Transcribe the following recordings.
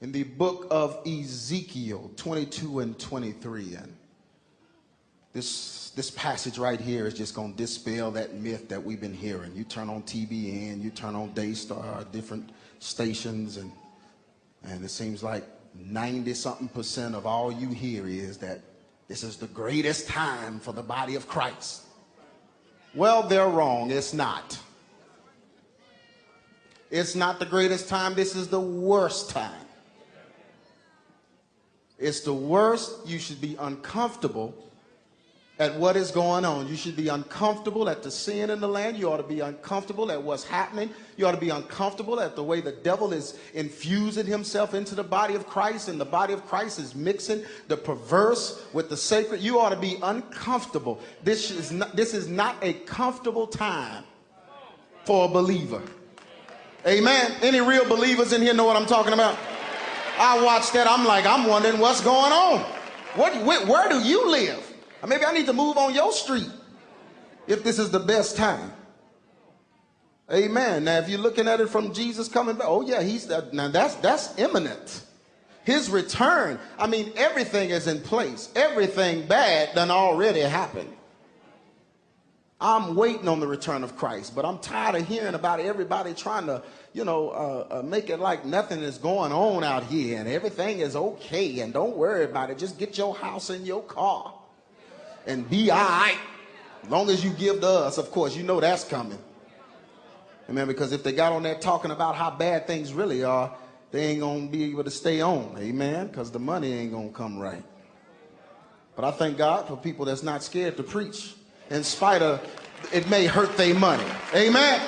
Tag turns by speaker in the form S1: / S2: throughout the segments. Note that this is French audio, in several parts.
S1: in the book of Ezekiel 22 and 23. And this passage right here is just going to dispel that myth that we've been hearing. You turn on TBN, you turn on Daystar, different stations, and it seems like 90-something% of all you hear is that this is the greatest time for the body of Christ. Well, they're wrong. It's not. It's not the greatest time. This is the worst time. It's the worst. You should be uncomfortable at what is going on. You should be uncomfortable at the sin in the land. You ought to be uncomfortable at what's happening. You ought to be uncomfortable at the way the devil is infusing himself into the body of Christ, and the body of Christ is mixing the perverse with the sacred. You ought to be uncomfortable. This is not a comfortable time for a believer. Amen. Any real believers in here know what I'm talking about? I watch that. I'm wondering what's going on. Where do you live? Maybe I need to move on your street if this is the best time. Amen. Now, if you're looking at it from Jesus coming back, oh yeah, now that's imminent. His return. I mean, everything is in place. Everything bad done already happened. I'm waiting on the return of Christ, but I'm tired of hearing about everybody trying to, make it like nothing is going on out here and everything is okay and don't worry about it. Just get your house and your car and be all right. As long as you give to us, of course, you know that's coming. Amen, because if they got on there talking about how bad things really are, they ain't going to be able to stay on. Amen, because the money ain't going to come right. But I thank God for people that's not scared to preach in spite of it may hurt their money. Amen.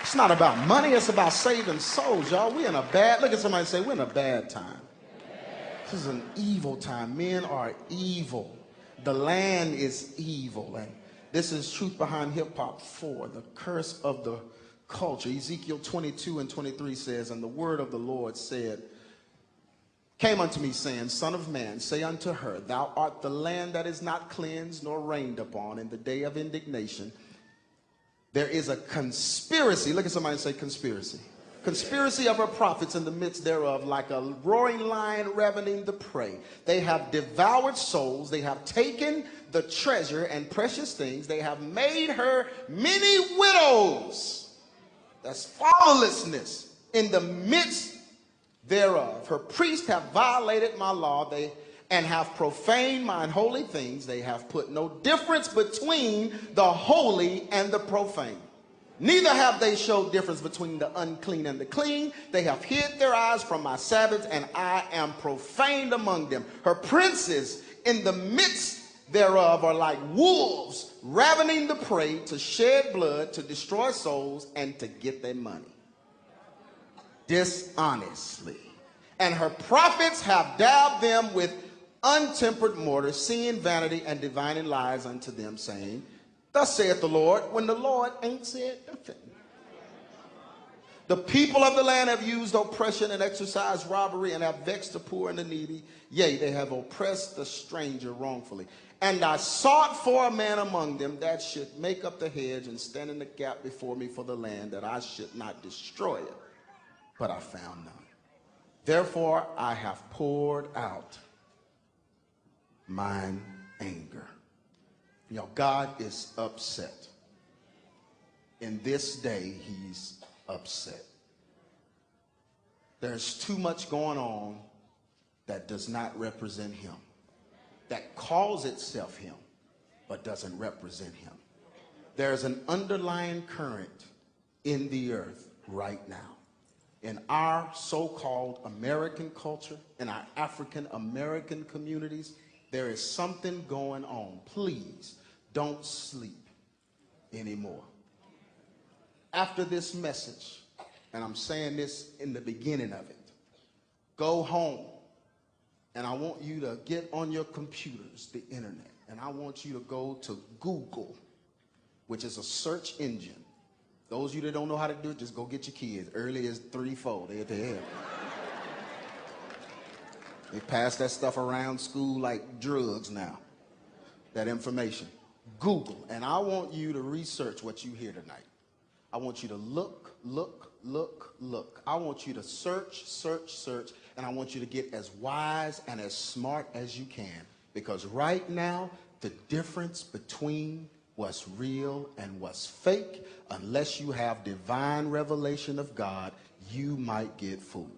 S1: It's not about money. It's about saving souls, y'all. Look at somebody and say, we're in a bad time. This is an evil time. Men are evil. The land is evil. And this is Truth Behind Hip Hop 4, the curse of the culture. Ezekiel 22 and 23 says, and the word of the Lord came unto me, saying, Son of man, say unto her, thou art the land that is not cleansed nor rained upon in the day of indignation. There is a conspiracy. Look at somebody and say conspiracy. Conspiracy of her prophets in the midst thereof, like a roaring lion ravening the prey. They have devoured souls. They have taken the treasure and precious things. They have made her many widows. That's fatherlessness in the midst thereof. Her priests have violated my law, and have profaned mine holy things. They have put no difference between the holy and the profane. Neither have they showed difference between the unclean and the clean. They have hid their eyes from my Sabbaths, and I am profaned among them. Her princes in the midst thereof are like wolves, ravening the prey, to shed blood, to destroy souls, and to get their money dishonestly. And her prophets have dabbed them with untempered mortar, seeing vanity and divining lies unto them, saying, thus saith the Lord, when the Lord ain't said nothing. The people of the land have used oppression and exercised robbery, and have vexed the poor and the needy. Yea, they have oppressed the stranger wrongfully. And I sought for a man among them that should make up the hedge and stand in the gap before me for the land, that I should not destroy it. But I found none. Therefore I have poured out mine anger. God is upset. In this day, he's upset. There's too much going on that does not represent him, that calls itself him, but doesn't represent him. There's an underlying current in the earth right now. In our so-called American culture, in our African American communities, there is something going on. Please don't sleep anymore. After this message, and I'm saying this in the beginning of it, go home, and I want you to get on your computers, the internet, and I want you to go to Google, which is a search engine. Those of you that don't know how to do it, just go get your kids. Early as 3, 4, they're at the head. They pass that stuff around school like drugs now, that information. Google, and I want you to research what you hear tonight. I want you to look look, look. I want you to search, search, search, and I want you to get as wise and as smart as you can. Because right now, the difference between what's real and what's fake, unless you have divine revelation of God, you might get fooled.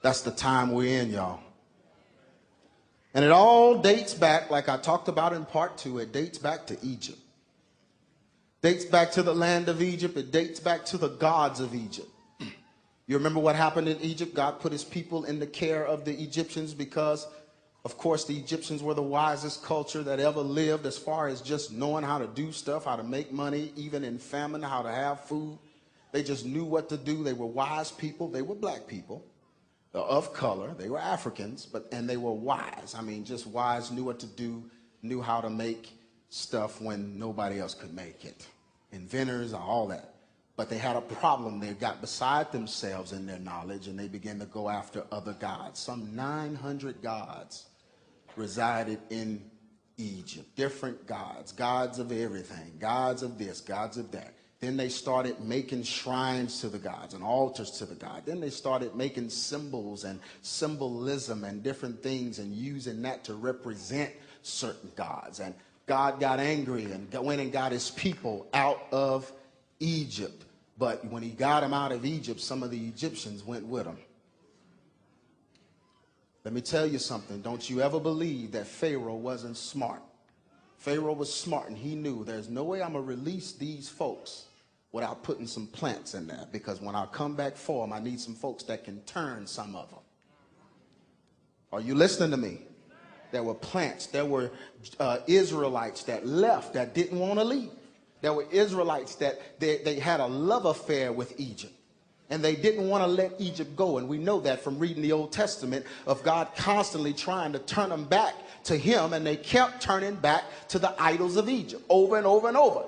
S1: That's the time we're in, y'all. And it all dates back, like I talked about in part 2, it dates back to Egypt. Dates back to the land of Egypt. It dates back to the gods of Egypt. You remember what happened in Egypt? God put his people in the care of the Egyptians because, of course, the Egyptians were the wisest culture that ever lived as far as just knowing how to do stuff, how to make money, even in famine, how to have food. They just knew what to do. They were wise people. They were black people. Of color. They were Africans, and they were wise. I mean, just wise, knew what to do, knew how to make stuff when nobody else could make it. Inventors, all that. But they had a problem. They got beside themselves in their knowledge, and they began to go after other gods. Some 900 gods resided in Egypt. Different gods. Gods of everything. Gods of this, gods of that. Then they started making shrines to the gods and altars to the god. Then they started making symbols and symbolism and different things and using that to represent certain gods. And God got angry and went and got his people out of Egypt. But when he got them out of Egypt, some of the Egyptians went with him. Let me tell you something. Don't you ever believe that Pharaoh wasn't smart. Pharaoh was smart, and he knew there's no way I'm going to release these folks without putting some plants in there, because when I come back for them, I need some folks that can turn some of them. Are you listening to me? There were plants. There were Israelites that left, that didn't want to leave. There were Israelites that they had a love affair with Egypt, and they didn't want to let Egypt go. And we know that from reading the Old Testament of God constantly trying to turn them back to him, and they kept turning back to the idols of Egypt over and over and over.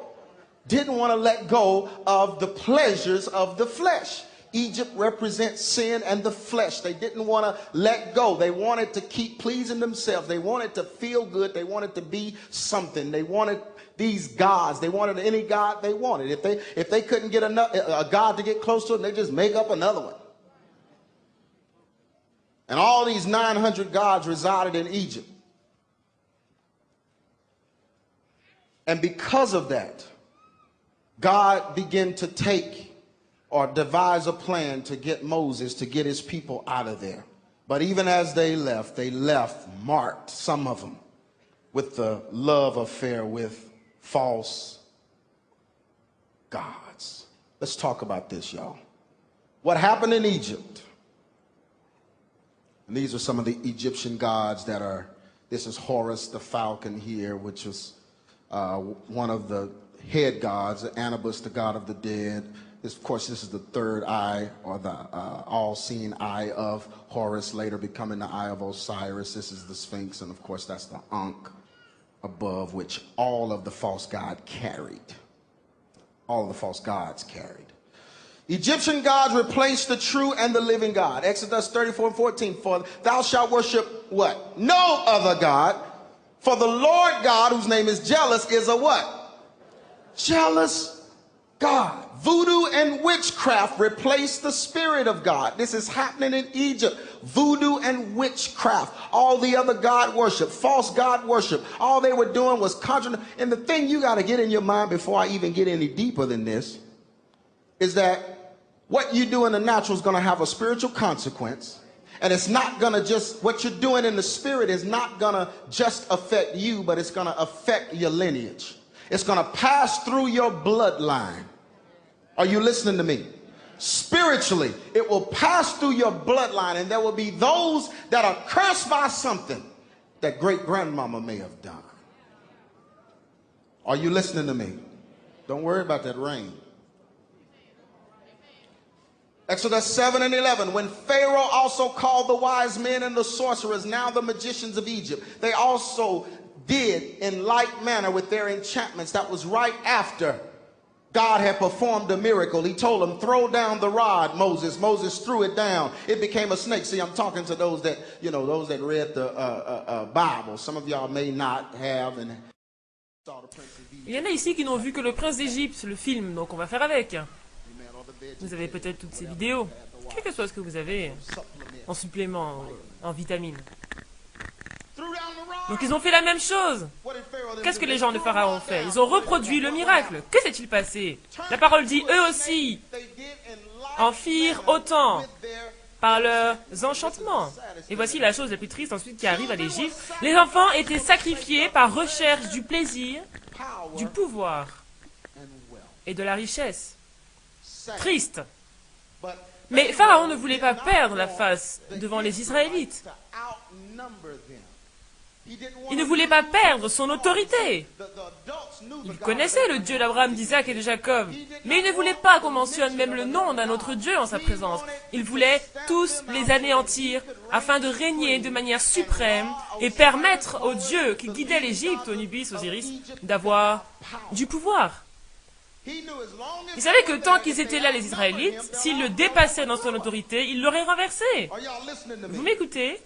S1: Didn't want to let go of the pleasures of the flesh. Egypt represents sin and the flesh. They didn't want to let go. They wanted to keep pleasing themselves. They wanted to feel good. They wanted to be something. They wanted these gods. They wanted any god they wanted. If they couldn't get a god to get close to them, they just make up another one. And all these 900 gods resided in Egypt. And because of that, God began to take or devise a plan to get Moses to get his people out of there. But even as they left marked, some of them, with the love affair with false gods. Let's talk about this, y'all. What happened in Egypt? And these are some of the Egyptian gods that are, this is Horus the falcon here, which was one of the head gods, Anubis, the god of the dead. This, of course, this is the third eye, or the all-seeing eye of Horus, later becoming the eye of Osiris. This is the Sphinx, and of course, that's the Ankh above, which all of the false gods carried. All of the false gods carried. Egyptian gods replaced the true and the living God. Exodus 34:14. For thou shalt worship what? No other God. For the Lord God, whose name is jealous, is a what? Jealous God. Voodoo and witchcraft replaced the spirit of God. This is happening in Egypt. Voodoo and witchcraft. All the other god worship, false god worship, all they were doing was conjuring. And the thing you got to get in your mind before I even get any deeper than this is that what you do in the natural is going to have a spiritual consequence. And it's not going to just, what you're doing in the spirit is not going to just affect you, but it's going to affect your lineage. It's going to pass through your bloodline. Are you listening to me? Spiritually, it will pass through your bloodline, and there will be those that are cursed by something that great-grandmama may have done. Are you listening to me? Don't worry about that rain. Exodus 7 and 11. When Pharaoh also called the wise men and the sorcerers, now the magicians of Egypt, they also did in like manner with their enchantments. That was right after God had performed a miracle. He told them, throw down the rod, Moses. Moses threw it down. It became a snake. See, I'm talking to those that, those that read the Bible. Some of y'all may not have, and
S2: Il y en a ici qui n'ont vu que le Prince d'Égypte, le film, donc on va faire avec. Vous avez peut-être toutes ces vidéos, quel que soit ce que vous avez, en supplément, en vitamines. Donc ils ont fait la même chose. Qu'est-ce que les gens de Pharaon ont fait? Ils ont reproduit le miracle. Que s'est-il passé? La parole dit, eux aussi en firent autant par leurs enchantements. Et voici la chose la plus triste ensuite qui arrive à l'Égypte. Les enfants étaient sacrifiés par recherche du plaisir, du pouvoir et de la richesse. Triste. Mais Pharaon ne voulait pas perdre la face devant les Israélites. Il ne voulait pas perdre son autorité. Il connaissait le Dieu d'Abraham, d'Isaac et de Jacob, mais il ne voulait pas qu'on mentionne même le nom d'un autre Dieu en sa présence. Il voulait tous les anéantir afin de régner de manière suprême et permettre aux dieux qui guidaient l'Égypte, Anubis, Osiris, d'avoir du pouvoir. Il savait que tant qu'ils étaient là, les Israélites, s'ils le dépassaient dans son autorité, il l'aurait renversé. Vous m'écoutez?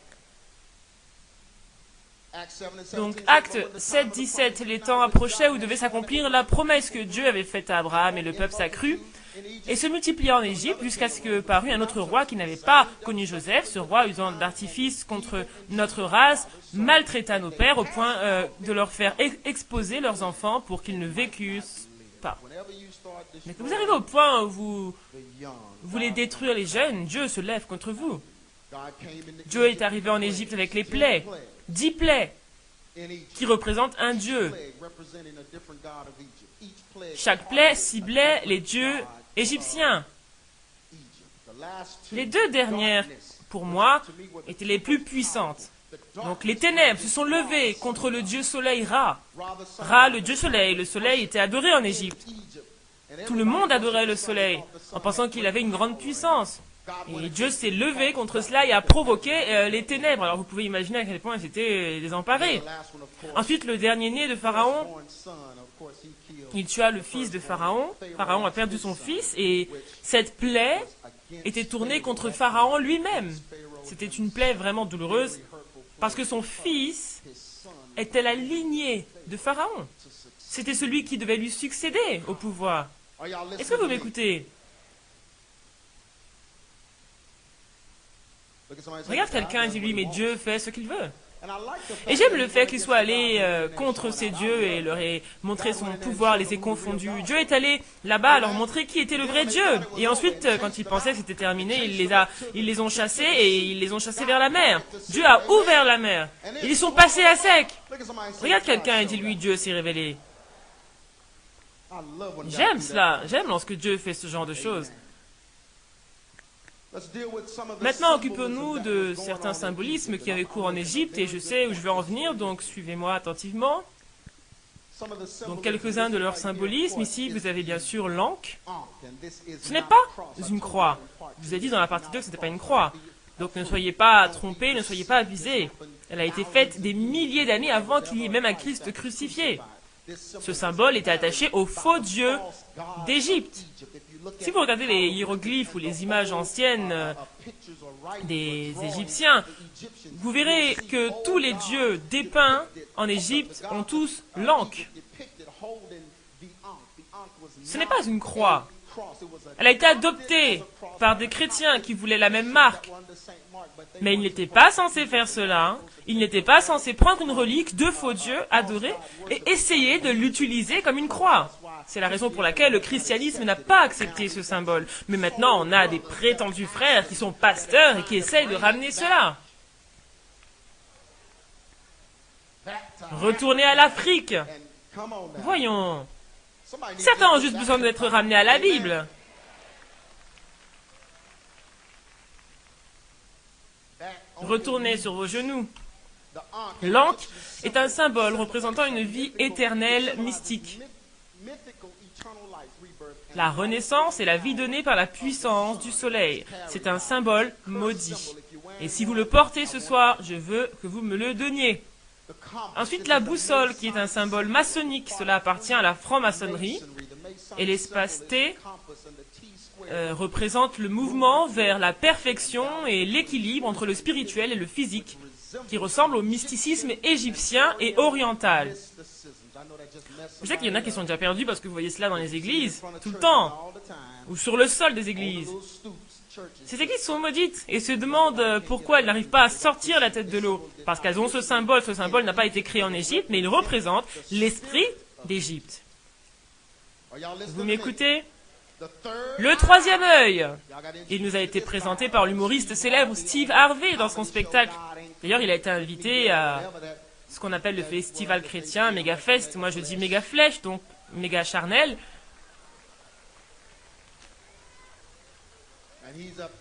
S2: Donc, Acte 7, 17, les temps approchaient où devait s'accomplir la promesse que Dieu avait faite à Abraham, et le peuple s'accrut et se multiplia en Égypte jusqu'à ce que parut un autre roi qui n'avait pas connu Joseph. Ce roi, usant d'artifice contre notre race, maltraita nos pères au point de leur faire exposer leurs enfants pour qu'ils ne vécussent pas. Mais que vous arrivez au point où vous voulez détruire les jeunes, Dieu se lève contre vous. Dieu est arrivé en Égypte avec les plaies. 10 plaies qui représentent un dieu. Chaque plaie ciblait les dieux égyptiens. Les deux dernières, pour moi, étaient les plus puissantes. Donc les ténèbres se sont levées contre le dieu soleil Ra. Ra, le dieu soleil. Le soleil était adoré en Égypte. Tout le monde adorait le soleil, en pensant qu'il avait une grande puissance. Et Dieu s'est levé contre cela et a provoqué les ténèbres. Alors vous pouvez imaginer à quel point ils étaient désemparés. Ensuite, le dernier-né de Pharaon, il tua le fils de Pharaon. Pharaon a perdu son fils et cette plaie était tournée contre Pharaon lui-même. C'était une plaie vraiment douloureuse parce que son fils était la lignée de Pharaon. C'était celui qui devait lui succéder au pouvoir. Est-ce que vous m'écoutez? Regarde quelqu'un et dis-lui, mais Dieu fait ce qu'il veut. Et j'aime le fait qu'il soit allé contre ces dieux et leur ait montré son pouvoir, les ait confondus. Dieu est allé là-bas leur montrer qui était le vrai Dieu. Et ensuite, quand ils pensaient que c'était terminé, ils les ont chassés et ils les ont chassés vers la mer. Dieu a ouvert la mer. Ils sont passés à sec. Regarde quelqu'un et dis-lui, Dieu s'est révélé. J'aime cela. J'aime lorsque Dieu fait ce genre de choses. Maintenant, occupons-nous de certains symbolismes qui avaient cours en Égypte, et je sais où je veux en venir, donc suivez-moi attentivement. Donc, quelques-uns de leurs symbolismes. Ici, vous avez bien sûr l'ankh. Ce n'est pas une croix. Je vous ai dit dans la partie 2 que ce n'était pas une croix. Donc, ne soyez pas trompés, ne soyez pas avisés. Elle a été faite des milliers d'années avant qu'il y ait même un Christ crucifié. Ce symbole était attaché au faux dieu d'Égypte. Si vous regardez les hiéroglyphes ou les images anciennes des Égyptiens, vous verrez que tous les dieux dépeints en Égypte ont tous l'ankh. Ce n'est pas une croix. Elle a été adoptée par des chrétiens qui voulaient la même marque. Mais ils n'étaient pas censés faire cela. Ils n'étaient pas censés prendre une relique de faux dieux adorés et essayer de l'utiliser comme une croix. C'est la raison pour laquelle le christianisme n'a pas accepté ce symbole. Mais maintenant, on a des prétendus frères qui sont pasteurs et qui essayent de ramener cela. Retournez à l'Afrique. Voyons. Certains ont juste besoin d'être ramenés à la Bible. Retournez sur vos genoux. L'ankh est un symbole représentant une vie éternelle mystique. La renaissance est la vie donnée par la puissance du soleil. C'est un symbole maudit. Et si vous le portez ce soir, je veux que vous me le donniez. Ensuite, la boussole, qui est un symbole maçonnique. Cela appartient à la franc-maçonnerie. Et l'espace T représente le mouvement vers la perfection et l'équilibre entre le spirituel et le physique, qui ressemble au mysticisme égyptien et oriental. Je sais qu'il y en a qui sont déjà perdus parce que vous voyez cela dans les églises, tout le temps, ou sur le sol des églises. Ces églises sont maudites et se demandent pourquoi elles n'arrivent pas à sortir la tête de l'eau. Parce qu'elles ont ce symbole. Ce symbole n'a pas été créé en Égypte, mais il représente l'esprit d'Égypte. Vous m'écoutez? Le troisième œil. Il nous a été présenté par l'humoriste célèbre Steve Harvey dans son spectacle. D'ailleurs, il a été invité à ce qu'on appelle le festival chrétien, Megafest. Moi, je dis méga flèche, donc méga charnel.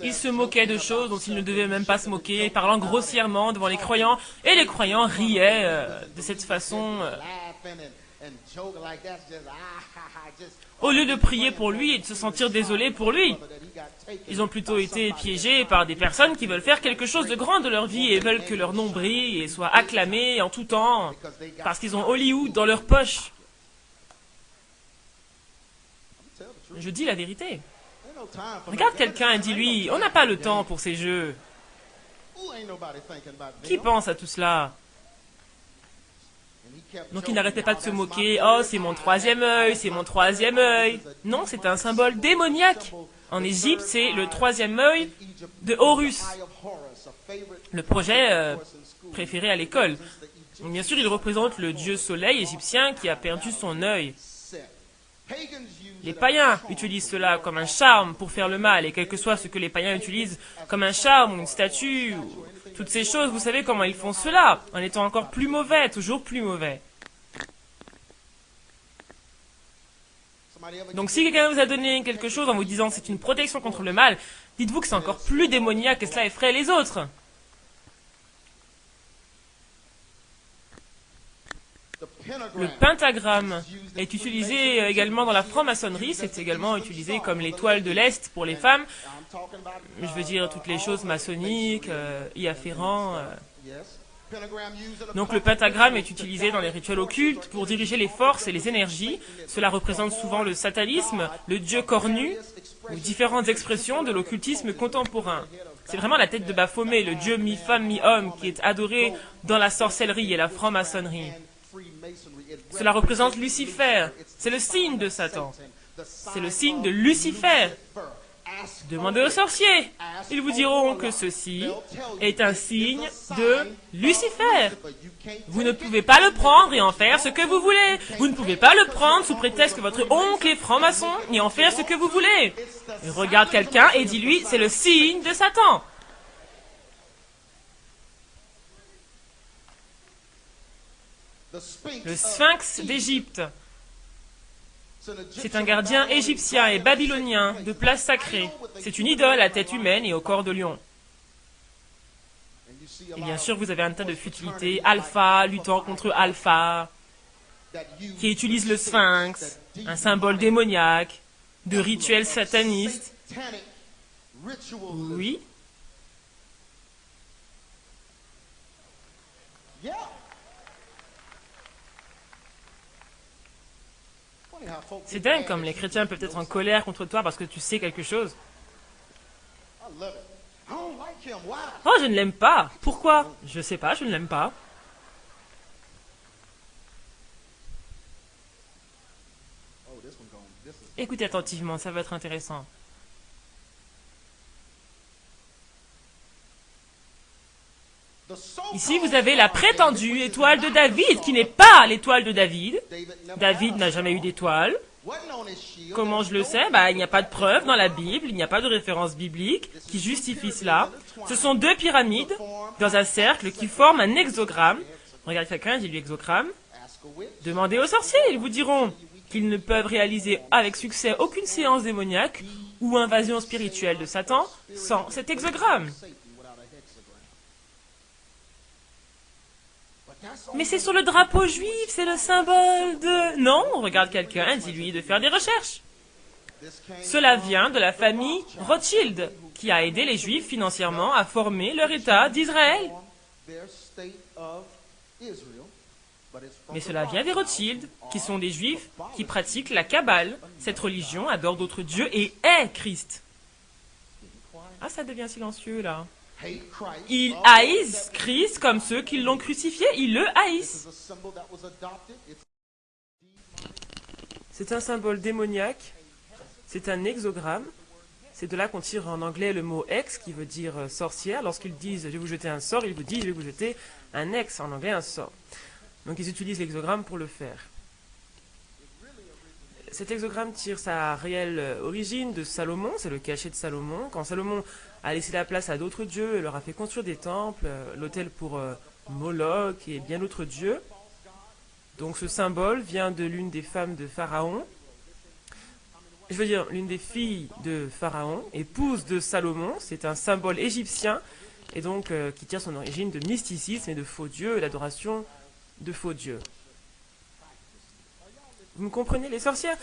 S2: Il se moquait de choses dont il ne devait même pas se moquer, parlant grossièrement devant les croyants, et les croyants riaient de cette façon. Au lieu de prier pour lui et de se sentir désolé pour lui, ils ont plutôt été piégés par des personnes qui veulent faire quelque chose de grand de leur vie et veulent que leur nom brille et soit acclamé en tout temps, parce qu'ils ont Hollywood dans leur poche. Je dis la vérité. Regarde quelqu'un et dis-lui, on n'a pas le temps pour ces jeux. Qui pense à tout cela? Donc il n'arrêtait pas de se moquer. Oh, c'est mon troisième œil, c'est mon troisième œil. Non, c'est un symbole démoniaque. En Égypte, c'est le troisième œil de Horus, le projet préféré à l'école. Bien sûr, il représente le dieu soleil égyptien qui a perdu son œil. Les païens utilisent cela comme un charme pour faire le mal, et quel que soit ce que les païens utilisent comme un charme ou une statue, ou toutes ces choses, vous savez comment ils font cela, en étant encore plus mauvais, toujours plus mauvais. Donc si quelqu'un vous a donné quelque chose en vous disant c'est une protection contre le mal, dites-vous que c'est encore plus démoniaque et cela effraie les autres. Le pentagramme est utilisé également dans la franc-maçonnerie, c'est également utilisé comme l'étoile de l'Est pour les femmes. Je veux dire toutes les choses maçonniques, y afférents. Donc le pentagramme est utilisé dans les rituels occultes pour diriger les forces et les énergies. Cela représente souvent le satanisme, le dieu cornu, ou différentes expressions de l'occultisme contemporain. C'est vraiment la tête de Baphomet, le dieu mi-femme, mi-homme, qui est adoré dans la sorcellerie et la franc-maçonnerie. Cela représente Lucifer. C'est le signe de Satan. C'est le signe de Lucifer. Demandez aux sorciers. Ils vous diront que ceci est un signe de Lucifer. Vous ne pouvez pas le prendre et en faire ce que vous voulez. Vous ne pouvez pas le prendre sous prétexte que votre oncle est franc-maçon et en faire ce que vous voulez. Regarde quelqu'un et dis-lui, c'est le signe de Satan. Le sphinx d'Égypte. C'est un gardien égyptien et babylonien de place sacrée. C'est une idole à tête humaine et au corps de lion. Et bien sûr, vous avez un tas de futilités, alpha, luttant contre alpha, qui utilisent le sphinx, un symbole démoniaque, de rituels satanistes. Oui. C'est dingue comme les chrétiens peuvent être en colère contre toi parce que tu sais quelque chose. Oh, je ne l'aime pas. Pourquoi? Je sais pas, je ne l'aime pas. Écoutez attentivement, ça va être intéressant. Ici, vous avez la prétendue étoile de David, qui n'est pas l'étoile de David. David n'a jamais eu d'étoile. Comment je le sais? Il n'y a pas de preuve dans la Bible, il n'y a pas de référence biblique qui justifie cela. Ce sont deux pyramides dans un cercle qui forment un hexagramme. Regardez quelqu'un, dis-lui hexagramme. Demandez aux sorciers, ils vous diront qu'ils ne peuvent réaliser avec succès aucune séance démoniaque ou invasion spirituelle de Satan sans cet hexagramme. Mais c'est sur le drapeau juif, c'est le symbole de... Non, regarde quelqu'un, dis-lui de faire des recherches. Cela vient de la famille Rothschild, qui a aidé les Juifs financièrement à former leur État d'Israël. Mais cela vient des Rothschild, qui sont des Juifs qui pratiquent la Kabbale. Cette religion adore d'autres dieux et est Christ. Ah, ça devient silencieux, là. Ils haïssent Christ comme ceux qui l'ont crucifié, ils le haïssent. C'est un symbole démoniaque, c'est un hexogramme. C'est de là qu'on tire en anglais le mot hex, qui veut dire sorcière. Lorsqu'ils disent je vais vous jeter un sort, ils vous disent je vais vous jeter un hex, en anglais un sort. Donc ils utilisent l'hexogramme pour le faire. Cet hexogramme tire sa réelle origine de Salomon, c'est le cachet de Salomon. Quand Salomon a laissé la place à d'autres dieux, il leur a fait construire des temples, l'autel pour Moloch et bien d'autres dieux. Donc ce symbole vient de l'une des femmes de Pharaon. Je veux dire, l'une des filles de Pharaon, épouse de Salomon, c'est un symbole égyptien, et donc qui tire son origine de mysticisme et de faux dieux, et l'adoration de faux dieux. Vous me comprenez? Les sorcières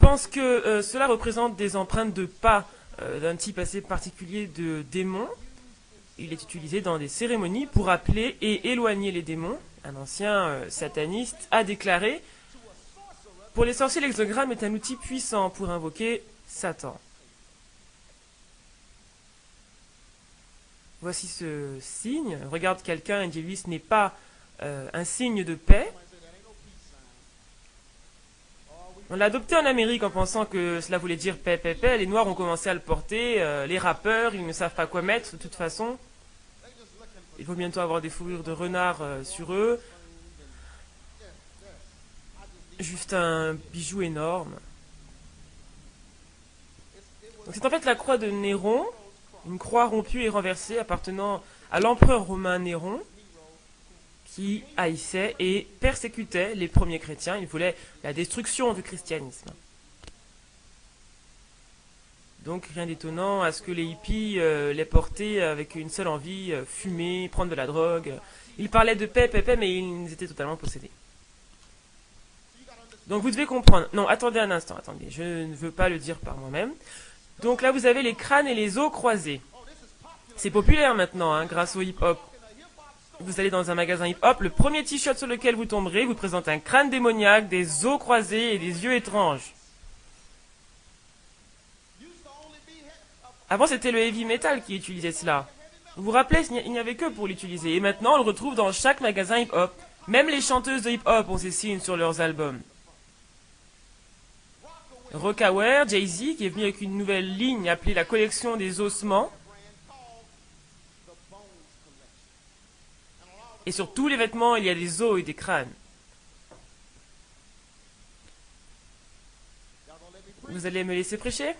S2: pensent que cela représente des empreintes de pas d'un type assez particulier de démon. Il est utilisé dans des cérémonies pour appeler et éloigner les démons. Un ancien sataniste a déclaré: pour les sorciers, l'hexogramme est un outil puissant pour invoquer Satan. Voici ce signe. Regarde quelqu'un et dis-lui: ce n'est pas un signe de paix. On l'a adopté en Amérique en pensant que cela voulait dire paix, paix, paix. Les Noirs ont commencé à le porter. Les rappeurs, ils ne savent pas quoi mettre de toute façon. Il faut bientôt avoir des fourrures de renard sur eux. Juste un bijou énorme. Donc c'est en fait la croix de Néron, une croix rompue et renversée appartenant à l'empereur romain Néron, qui haïssait et persécutait les premiers chrétiens. Il voulait la destruction du christianisme. Donc rien d'étonnant à ce que les hippies les portaient avec une seule envie, fumer, prendre de la drogue. Ils parlaient de paix, paix, paix, mais ils étaient totalement possédés. Donc vous devez comprendre. Non, attendez un instant, attendez. Je ne veux pas le dire par moi-même. Donc là, vous avez les crânes et les os croisés. C'est populaire maintenant, hein, grâce au hip-hop. Vous allez dans un magasin hip-hop, le premier t-shirt sur lequel vous tomberez vous présente un crâne démoniaque, des os croisés et des yeux étranges. Avant, c'était le heavy metal qui utilisait cela. Vous vous rappelez, il n'y avait que pour l'utiliser. Et maintenant, on le retrouve dans chaque magasin hip-hop. Même les chanteuses de hip-hop ont ces signes sur leurs albums. Rockaware, Jay-Z, qui est venu avec une nouvelle ligne appelée la collection des ossements. Et sur tous les vêtements, il y a des os et des crânes. Vous allez me laisser prêcher?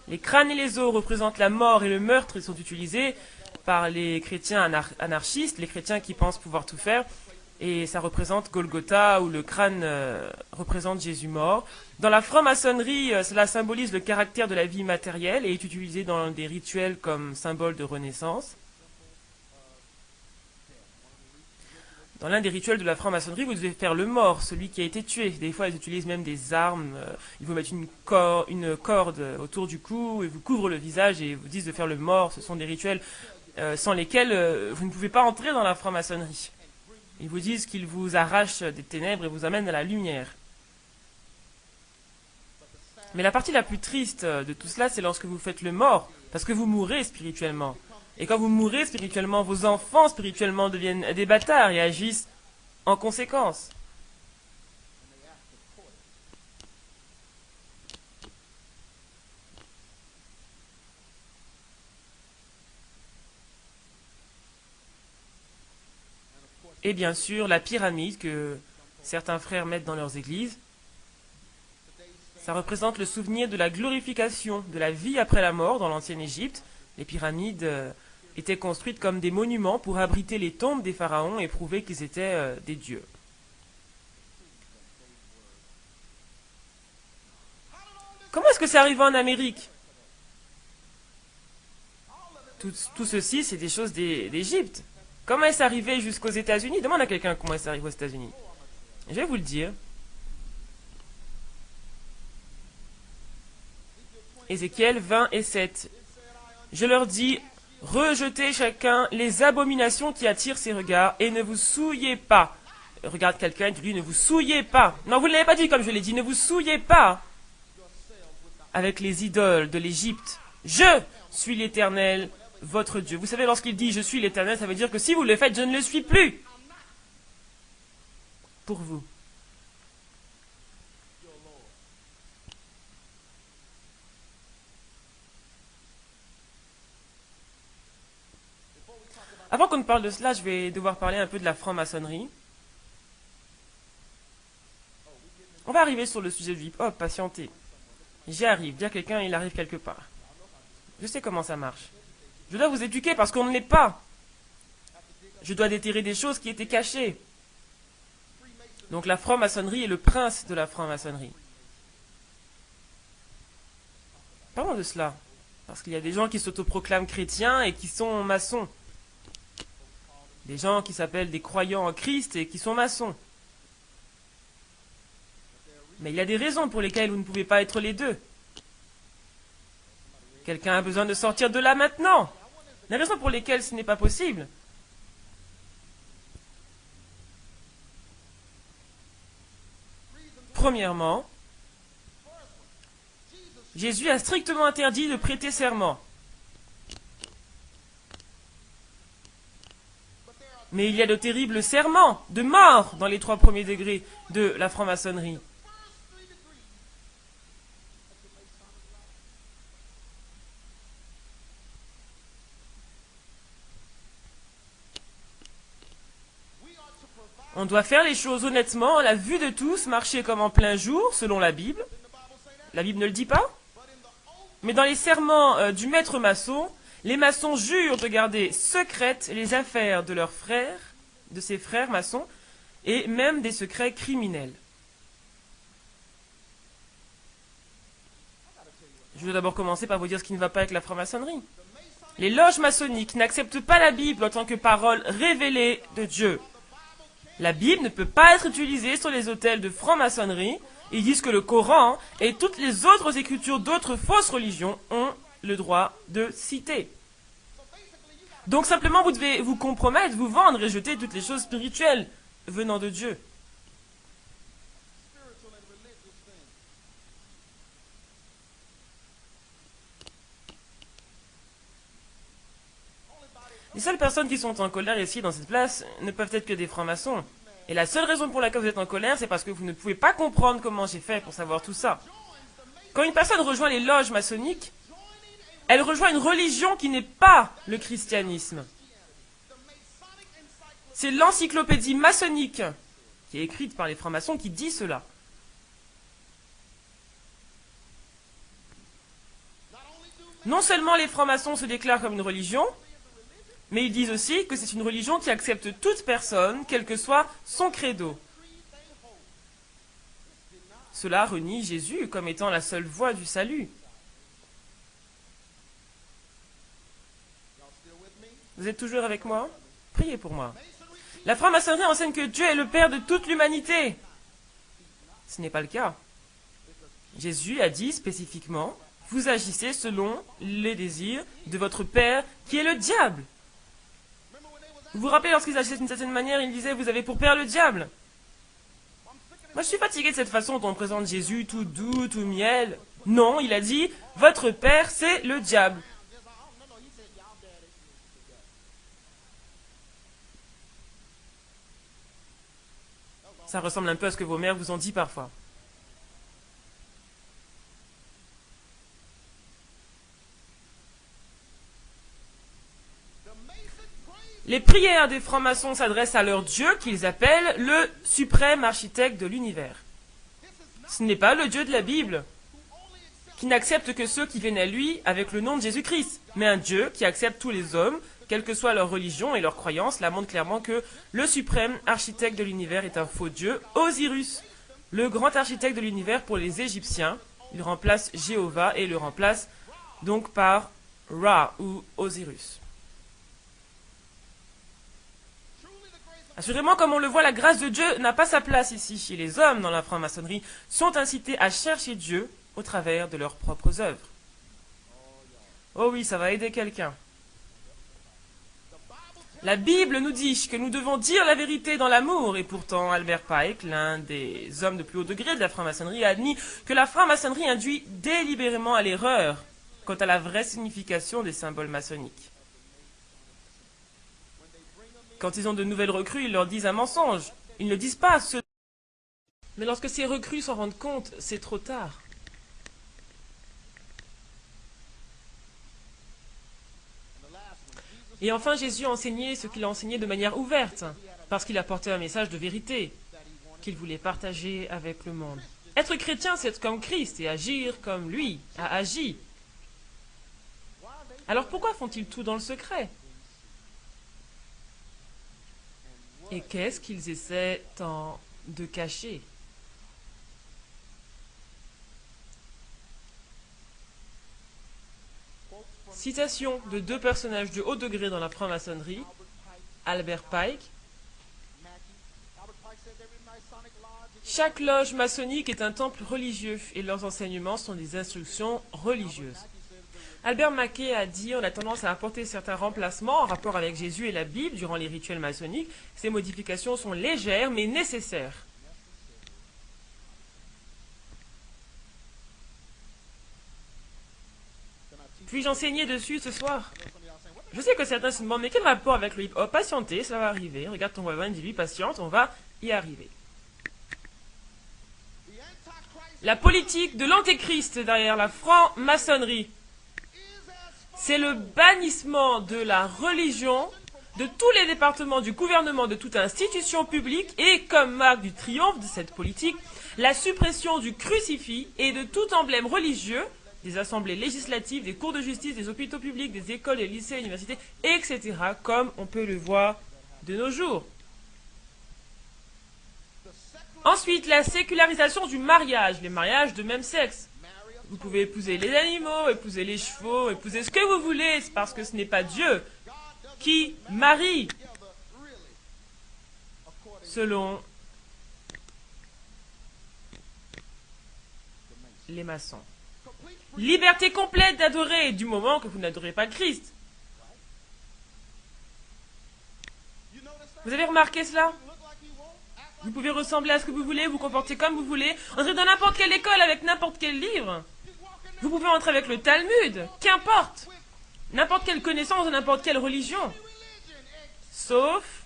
S2: Les crânes et les os représentent la mort et le meurtre. Ils sont utilisés par les chrétiens anarchistes, les chrétiens qui pensent pouvoir tout faire. Et ça représente Golgotha, où le crâne représente Jésus mort. Dans la franc-maçonnerie, cela symbolise le caractère de la vie matérielle et est utilisé dans des rituels comme symbole de renaissance. Dans l'un des rituels de la franc-maçonnerie, vous devez faire le mort, celui qui a été tué. Des fois, ils utilisent même des armes. Ils vous mettent une corde autour du cou et vous couvrent le visage et vous disent de faire le mort. Ce sont des rituels sans lesquels vous ne pouvez pas entrer dans la franc-maçonnerie. Ils vous disent qu'ils vous arrachent des ténèbres et vous amènent à la lumière. Mais la partie la plus triste de tout cela, c'est lorsque vous faites le mort, parce que vous mourrez spirituellement. Et quand vous mourrez spirituellement, vos enfants spirituellement deviennent des bâtards et agissent en conséquence. Et bien sûr, la pyramide que certains frères mettent dans leurs églises, ça représente le souvenir de la glorification de la vie après la mort dans l'ancienne Égypte. Les pyramides étaient construites comme des monuments pour abriter les tombes des pharaons et prouver qu'ils étaient des dieux. Comment est-ce que c'est arrivé en Amérique? Tout ceci, c'est des choses d'Égypte. Comment est-ce arrivé jusqu'aux États-Unis? Demande à quelqu'un comment est-ce arrivé aux États-Unis. Je vais vous le dire. Ézéchiel 20 et 7. Je leur dis, rejetez chacun les abominations qui attirent ses regards et ne vous souillez pas. Regarde quelqu'un et dis-lui, ne vous souillez pas. Non, vous ne l'avez pas dit comme je l'ai dit, ne vous souillez pas avec les idoles de l'Égypte. Je suis l'Éternel, votre Dieu. Vous savez, lorsqu'il dit je suis l'Éternel, ça veut dire que si vous le faites, je ne le suis plus. Pour vous. Avant qu'on ne parle de cela, je vais devoir parler un peu de la franc-maçonnerie. On va arriver sur le sujet du hip-hop, patientez. J'y arrive, dire quelqu'un, il arrive quelque part. Je sais comment ça marche. Je dois vous éduquer parce qu'on ne l'est pas. Je dois déterrer des choses qui étaient cachées. Donc la franc-maçonnerie est le prince de la franc-maçonnerie. Parlons de cela. Parce qu'il y a des gens qui s'autoproclament chrétiens et qui sont maçons. Des gens qui s'appellent des croyants en Christ et qui sont maçons. Mais il y a des raisons pour lesquelles vous ne pouvez pas être les deux. Quelqu'un a besoin de sortir de là maintenant. Les raisons pour lesquelles ce n'est pas possible. Premièrement, Jésus a strictement interdit de prêter serment. Mais il y a de terribles serments de mort dans les 3 premiers degrés de la franc-maçonnerie. On doit faire les choses honnêtement, à la vue de tous, marcher comme en plein jour, selon la Bible. La Bible ne le dit pas. Mais dans les serments du maître maçon, les maçons jurent de garder secrètes les affaires de leurs frères, de ses frères maçons, et même des secrets criminels. Je vais d'abord commencer par vous dire ce qui ne va pas avec la franc-maçonnerie. Les loges maçonniques n'acceptent pas la Bible en tant que parole révélée de Dieu. La Bible ne peut pas être utilisée sur les autels de franc-maçonnerie. Ils disent que le Coran et toutes les autres écritures d'autres fausses religions ont le droit de citer. Donc simplement vous devez vous compromettre, vous vendre et jeter toutes les choses spirituelles venant de Dieu. Les seules personnes qui sont en colère ici dans cette place ne peuvent être que des francs-maçons. Et la seule raison pour laquelle vous êtes en colère, c'est parce que vous ne pouvez pas comprendre comment j'ai fait pour savoir tout ça. Quand une personne rejoint les loges maçonniques, elle rejoint une religion qui n'est pas le christianisme. C'est l'encyclopédie maçonnique, qui est écrite par les francs-maçons, qui dit cela. Non seulement les francs-maçons se déclarent comme une religion, mais ils disent aussi que c'est une religion qui accepte toute personne, quel que soit son credo. Cela renie Jésus comme étant la seule voie du salut. Vous êtes toujours avec moi? Priez pour moi. La franc-maçonnerie enseigne que Dieu est le Père de toute l'humanité. Ce n'est pas le cas. Jésus a dit spécifiquement, vous agissez selon les désirs de votre Père qui est le diable. Vous vous rappelez, lorsqu'ils agissaient d'une certaine manière, ils disaient, vous avez pour père le diable. Moi, je suis fatigué de cette façon dont on présente Jésus, tout doux, tout miel. Non, il a dit, votre père, c'est le diable. Ça ressemble un peu à ce que vos mères vous ont dit parfois. Les prières des francs-maçons s'adressent à leur Dieu qu'ils appellent le suprême architecte de l'univers. Ce n'est pas le Dieu de la Bible, qui n'accepte que ceux qui viennent à lui avec le nom de Jésus-Christ, mais un Dieu qui accepte tous les hommes, quelle que soit leur religion et leur croyance. Là montre clairement que le suprême architecte de l'univers est un faux Dieu, Osiris, le grand architecte de l'univers pour les Égyptiens. Il remplace Jéhovah et le remplace donc par Ra ou Osiris. Assurément, comme on le voit, la grâce de Dieu n'a pas sa place ici. Les hommes, dans la franc-maçonnerie, sont incités à chercher Dieu au travers de leurs propres œuvres. Oh oui, ça va aider quelqu'un. La Bible nous dit que nous devons dire la vérité dans l'amour, et pourtant Albert Pike, l'un des hommes de plus haut degré de la franc-maçonnerie, a admis que la franc-maçonnerie induit délibérément à l'erreur quant à la vraie signification des symboles maçonniques. Quand ils ont de nouvelles recrues, ils leur disent un mensonge. Ils ne disent pas ce... Mais lorsque ces recrues s'en rendent compte, c'est trop tard. Et enfin, Jésus a enseigné ce qu'il a enseigné de manière ouverte, parce qu'il apportait un message de vérité qu'il voulait partager avec le monde. Être chrétien, c'est être comme Christ et agir comme lui a agi. Alors pourquoi font-ils tout dans le secret? Et qu'est-ce qu'ils essaient tant de cacher? Citation de deux personnages de haut degré dans la franc-maçonnerie, Albert Pike. Chaque loge maçonnique est un temple religieux et leurs enseignements sont des instructions religieuses. Albert Mackey a dit: on a tendance à apporter certains remplacements en rapport avec Jésus et la Bible durant les rituels maçonniques. Ces modifications sont légères mais nécessaires. Puis-je enseigner dessus ce soir? Je sais que certains se demandent, mais quel rapport avec le hip-hop? Patientez, ça va arriver. Regarde ton voisin, dis-lui, patiente, on va y arriver. La politique de l'antéchrist derrière la franc-maçonnerie, c'est le bannissement de la religion de tous les départements du gouvernement, de toute institution publique, et comme marque du triomphe de cette politique, la suppression du crucifix et de tout emblème religieux, des assemblées législatives, des cours de justice, des hôpitaux publics, des écoles, des lycées, des universités, etc., comme on peut le voir de nos jours. Ensuite, la sécularisation du mariage, les mariages de même sexe. Vous pouvez épouser les animaux, épouser les chevaux, épouser ce que vous voulez, c'est parce que ce n'est pas Dieu qui marie, selon les maçons. Liberté complète d'adorer, du moment que vous n'adorez pas Christ. Vous avez remarqué cela? Vous pouvez ressembler à ce que vous voulez, vous comporter comme vous voulez, entrer dans n'importe quelle école avec n'importe quel livre. Vous pouvez entrer avec le Talmud, qu'importe. N'importe quelle connaissance de n'importe quelle religion. Sauf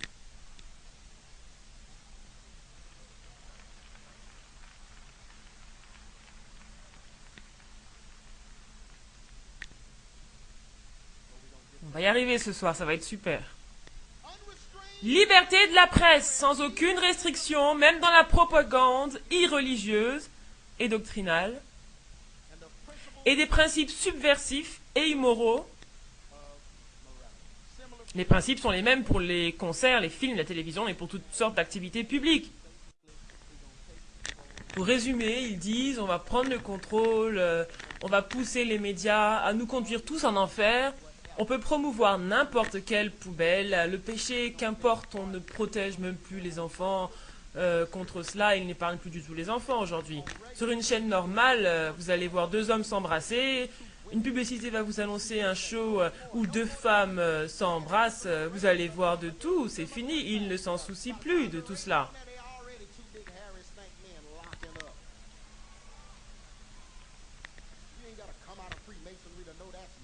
S2: on va y arriver ce soir, ça va être super. Liberté de la presse, sans aucune restriction, même dans la propagande irreligieuse et doctrinale, et des principes subversifs et immoraux. Les principes sont les mêmes pour les concerts, les films, la télévision et pour toutes sortes d'activités publiques. Pour résumer, ils disent on va prendre le contrôle, on va pousser les médias à nous conduire tous en enfer. On peut promouvoir n'importe quelle poubelle, le péché, qu'importe, on ne protège même plus les enfants contre cela, ils n'épargnent plus du tout les enfants aujourd'hui. Sur une chaîne normale, vous allez voir deux hommes s'embrasser, une publicité va vous annoncer un show où deux femmes s'embrassent, vous allez voir de tout, c'est fini, ils ne s'en soucient plus de tout cela.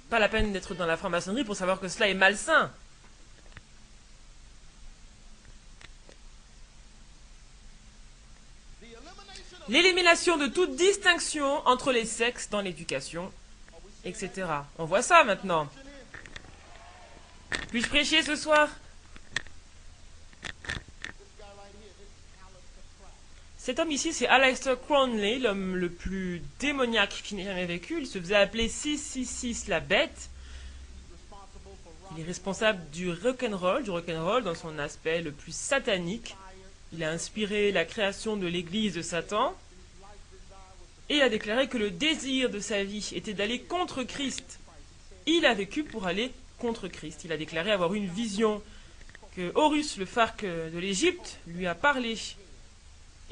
S2: Pas la peine d'être dans la franc-maçonnerie pour savoir que cela est malsain. L'élimination de toute distinction entre les sexes dans l'éducation, etc. On voit ça maintenant. Puis-je prêcher ce soir? Cet homme ici, c'est Aleister Crowley, l'homme le plus démoniaque qui n'ait jamais vécu. Il se faisait appeler 666 la bête. Il est responsable du rock'n'roll dans son aspect le plus satanique. Il a inspiré la création de l'église de Satan et a déclaré que le désir de sa vie était d'aller contre Christ. Il a vécu pour aller contre Christ. Il a déclaré avoir eu une vision que Horus, le phare de l'Égypte, lui a parlé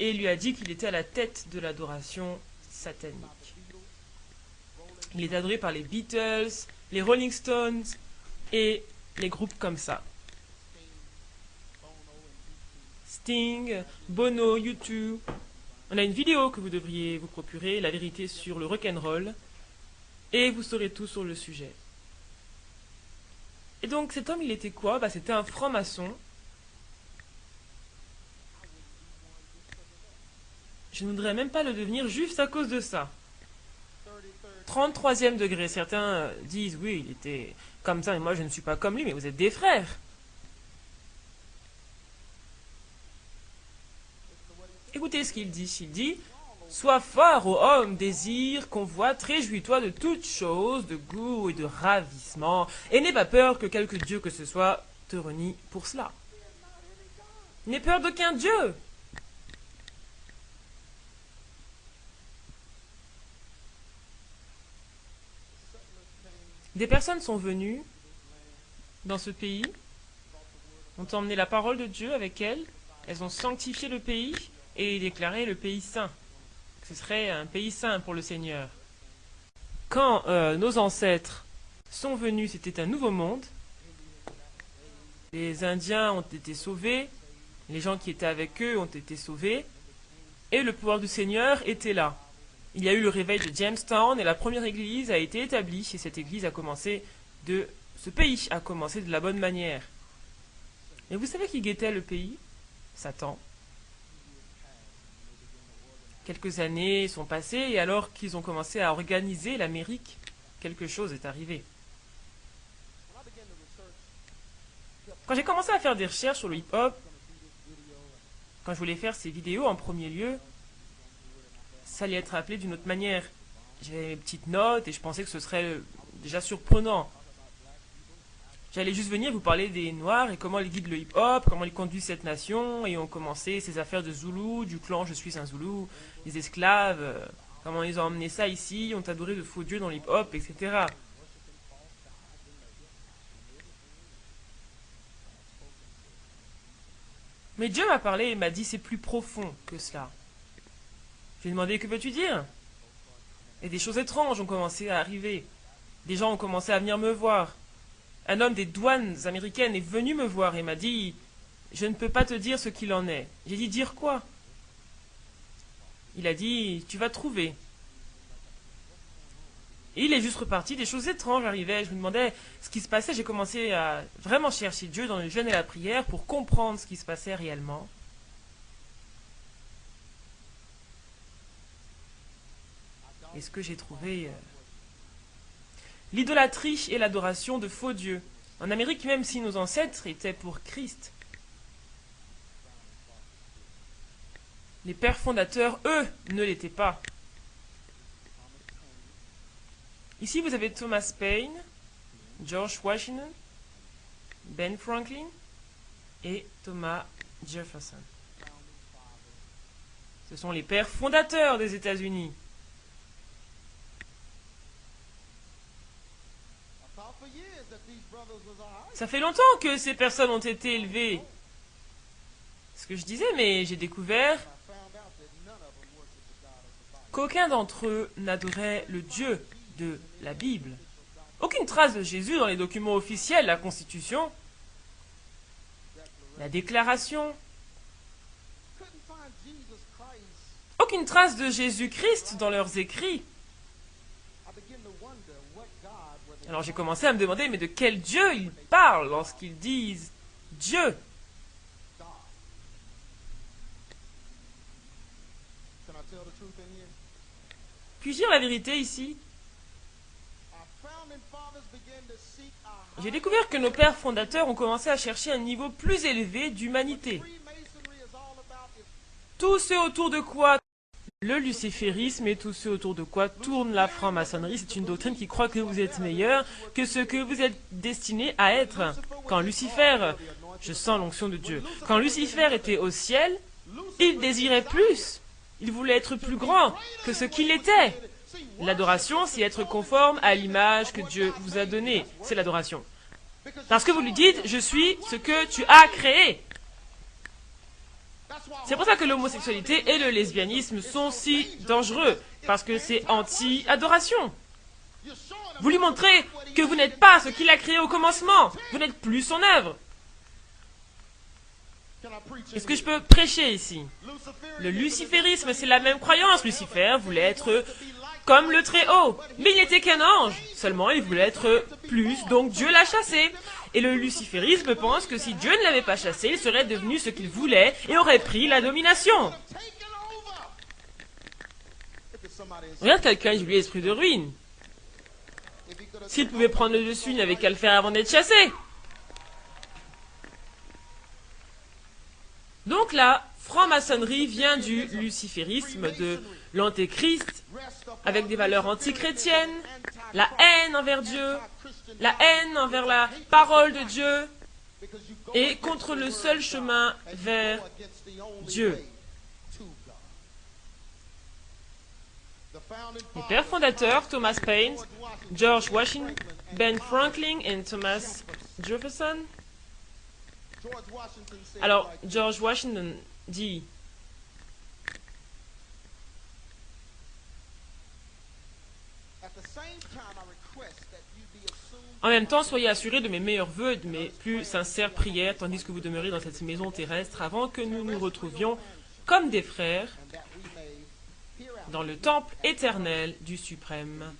S2: et lui a dit qu'il était à la tête de l'adoration satanique. Il est adoré par les Beatles, les Rolling Stones et les groupes comme ça. Sting, Bono, U2. On a une vidéo que vous devriez vous procurer, la vérité sur le rock'n'roll, et vous saurez tout sur le sujet. Et donc cet homme, il était quoi? C'était un franc-maçon. Je ne voudrais même pas le devenir juste à cause de ça. 33e degré. Certains disent, oui, il était comme ça, mais moi je ne suis pas comme lui, mais vous êtes des frères. Écoutez ce qu'il dit. Il dit, sois fort, ô homme, désir, convoite, réjouis-toi de toutes choses, de goût et de ravissement, et n'aie pas peur que quelque dieu que ce soit te renie pour cela. N'aie peur d'aucun dieu. Des personnes sont venues dans ce pays, ont emmené la parole de Dieu avec elles, elles ont sanctifié le pays et déclaré le pays saint. Ce serait un pays saint pour le Seigneur. Quand nos ancêtres sont venus, c'était un nouveau monde. Les Indiens ont été sauvés, les gens qui étaient avec eux ont été sauvés, et le pouvoir du Seigneur était là. Il y a eu le réveil de Jamestown et la première église a été établie, et cette église a commencé ce pays a commencé de la bonne manière. Et vous savez qui guettait le pays? Satan. Quelques années sont passées et alors qu'ils ont commencé à organiser l'Amérique, quelque chose est arrivé. Quand j'ai commencé à faire des recherches sur le hip-hop, quand je voulais faire ces vidéos en premier lieu, ça allait être appelé d'une autre manière. J'avais mes petites notes et je pensais que ce serait déjà surprenant. J'allais juste venir vous parler des Noirs et comment ils guident le hip-hop, comment ils conduisent cette nation, et ont commencé ces affaires de Zoulou, du clan Je suis un Zoulou, les esclaves, comment ils ont emmené ça ici, ont adoré de faux dieux dans le hip-hop, etc. Mais Dieu m'a parlé et m'a dit c'est plus profond que cela. J'ai demandé que veux-tu dire? Et des choses étranges ont commencé à arriver. Des gens ont commencé à venir me voir. Un homme des douanes américaines est venu me voir et m'a dit « Je ne peux pas te dire ce qu'il en est. » J'ai dit « Dire quoi ?» Il a dit « Tu vas trouver. » Et il est juste reparti, des choses étranges arrivaient. Je me demandais ce qui se passait. J'ai commencé à vraiment chercher Dieu dans le jeûne et la prière pour comprendre ce qui se passait réellement. Et ce que j'ai trouvé... l'idolâtrie et l'adoration de faux dieux. En Amérique, même si nos ancêtres étaient pour Christ, les pères fondateurs, eux, ne l'étaient pas. Ici, vous avez Thomas Paine, George Washington, Ben Franklin et Thomas Jefferson. Ce sont les pères fondateurs des États-Unis. Ça fait longtemps que ces personnes ont été élevées. C'est ce que je disais, mais j'ai découvert qu'aucun d'entre eux n'adorait le Dieu de la Bible. Aucune trace de Jésus dans les documents officiels, la Constitution, la Déclaration. Aucune trace de Jésus-Christ dans leurs écrits. Alors j'ai commencé à me demander, mais de quel Dieu ils parlent lorsqu'ils disent Dieu? Puis-je dire la vérité ici? J'ai découvert que nos pères fondateurs ont commencé à chercher un niveau plus élevé d'humanité. Tout ce autour de quoi le luciférisme et tout ce autour de quoi tourne la franc-maçonnerie, c'est une doctrine qui croit que vous êtes meilleur que ce que vous êtes destiné à être. Quand Lucifer, je sens l'onction de Dieu, quand Lucifer était au ciel, il désirait plus. Il voulait être plus grand que ce qu'il était. L'adoration, c'est être conforme à l'image que Dieu vous a donnée. C'est l'adoration. Parce que vous lui dites, je suis ce que tu as créé. C'est pour ça que l'homosexualité et le lesbianisme sont si dangereux, parce que c'est anti-adoration. Vous lui montrez que vous n'êtes pas ce qu'il a créé au commencement, vous n'êtes plus son œuvre. Est-ce que je peux prêcher ici? Le luciférisme, c'est la même croyance. Lucifer voulait être comme le Très-Haut, mais il n'était qu'un ange. Seulement, il voulait être plus, donc Dieu l'a chassé. Et le luciférisme pense que si Dieu ne l'avait pas chassé, il serait devenu ce qu'il voulait et aurait pris la domination. Regarde quelqu'un, il lui l'esprit de ruine. S'il pouvait prendre le dessus, il n'avait qu'à le faire avant d'être chassé. Donc la franc-maçonnerie vient du luciférisme, de l'antéchrist, avec des valeurs antichrétiennes, la haine envers Dieu, la haine envers la parole de Dieu, et contre le seul chemin vers Dieu. Les pères fondateurs, Thomas Paine, George Washington, Ben Franklin et Thomas Jefferson. Alors, George Washington dit: en même temps, soyez assurés de mes meilleurs vœux et de mes plus sincères prières, tandis que vous demeurez dans cette maison terrestre, avant que nous nous retrouvions comme des frères dans le temple éternel du suprême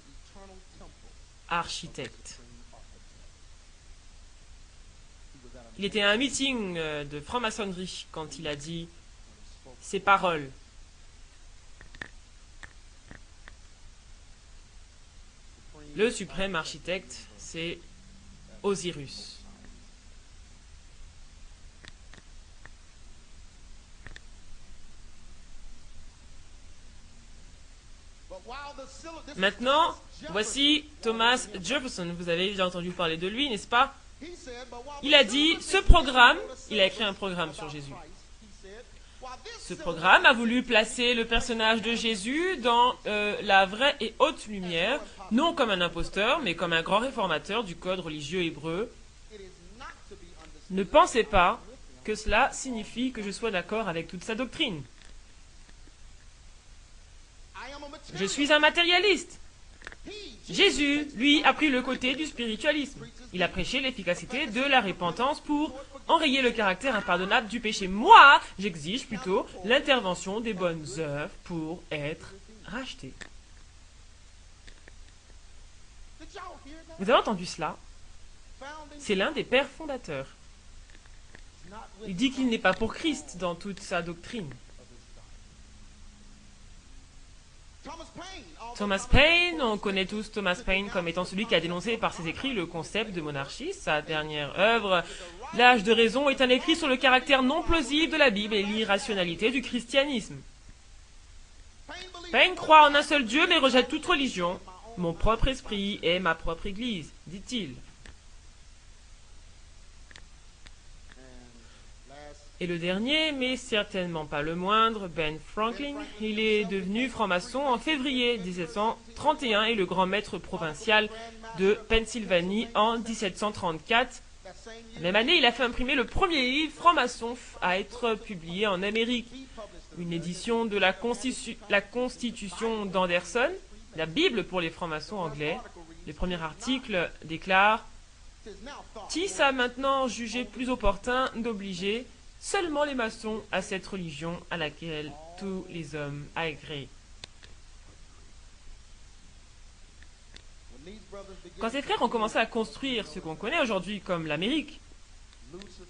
S2: architecte. Il était à un meeting de franc-maçonnerie quand il a dit ces paroles. Le suprême architecte, c'est Osiris. Maintenant, voici Thomas Jefferson. Vous avez déjà entendu parler de lui, n'est-ce pas? Il a dit, ce programme, il a écrit un programme sur Jésus. Ce programme a voulu placer le personnage de Jésus dans la vraie et haute lumière, non comme un imposteur, mais comme un grand réformateur du code religieux hébreu. Ne pensez pas que cela signifie que je sois d'accord avec toute sa doctrine. Je suis un matérialiste. Jésus, lui, a pris le côté du spiritualisme. Il a prêché l'efficacité de la repentance pour enrayer le caractère impardonnable du péché. Moi, j'exige plutôt l'intervention des bonnes œuvres pour être racheté. Vous avez entendu cela? C'est l'un des pères fondateurs. Il dit qu'il n'est pas pour Christ dans toute sa doctrine. Thomas Paine, on connaît tous Thomas Paine comme étant celui qui a dénoncé par ses écrits le concept de monarchie. Sa dernière œuvre, L'âge de raison, est un écrit sur le caractère non plausible de la Bible et l'irrationalité du christianisme. Paine croit en un seul Dieu mais rejette toute religion. Mon propre esprit est ma propre église, dit-il. Et le dernier, mais certainement pas le moindre, Ben Franklin, il est devenu franc-maçon en février 1731 et le grand maître provincial de Pennsylvanie en 1734. La même année, il a fait imprimer le premier livre franc-maçon à être publié en Amérique. Une édition de la Constitution d'Anderson, la Bible pour les francs-maçons anglais. Le premier article déclare « Tis a maintenant jugé plus opportun d'obliger seulement les maçons à cette religion à laquelle tous les hommes agréent. » Quand ces frères ont commencé à construire ce qu'on connaît aujourd'hui comme l'Amérique,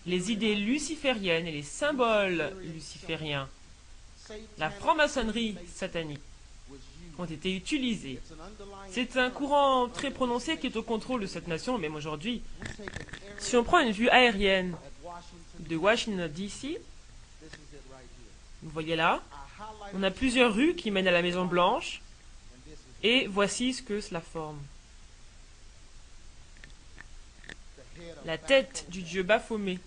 S2: les idées lucifériennes et les symboles lucifériens, la franc-maçonnerie satanique, ont été utilisés. C'est un courant très prononcé qui est au contrôle de cette nation, même aujourd'hui. Si on prend une vue aérienne de Washington, D.C., vous voyez là, on a plusieurs rues qui mènent à la Maison Blanche, et voici ce que cela forme. La tête du dieu Baphomet,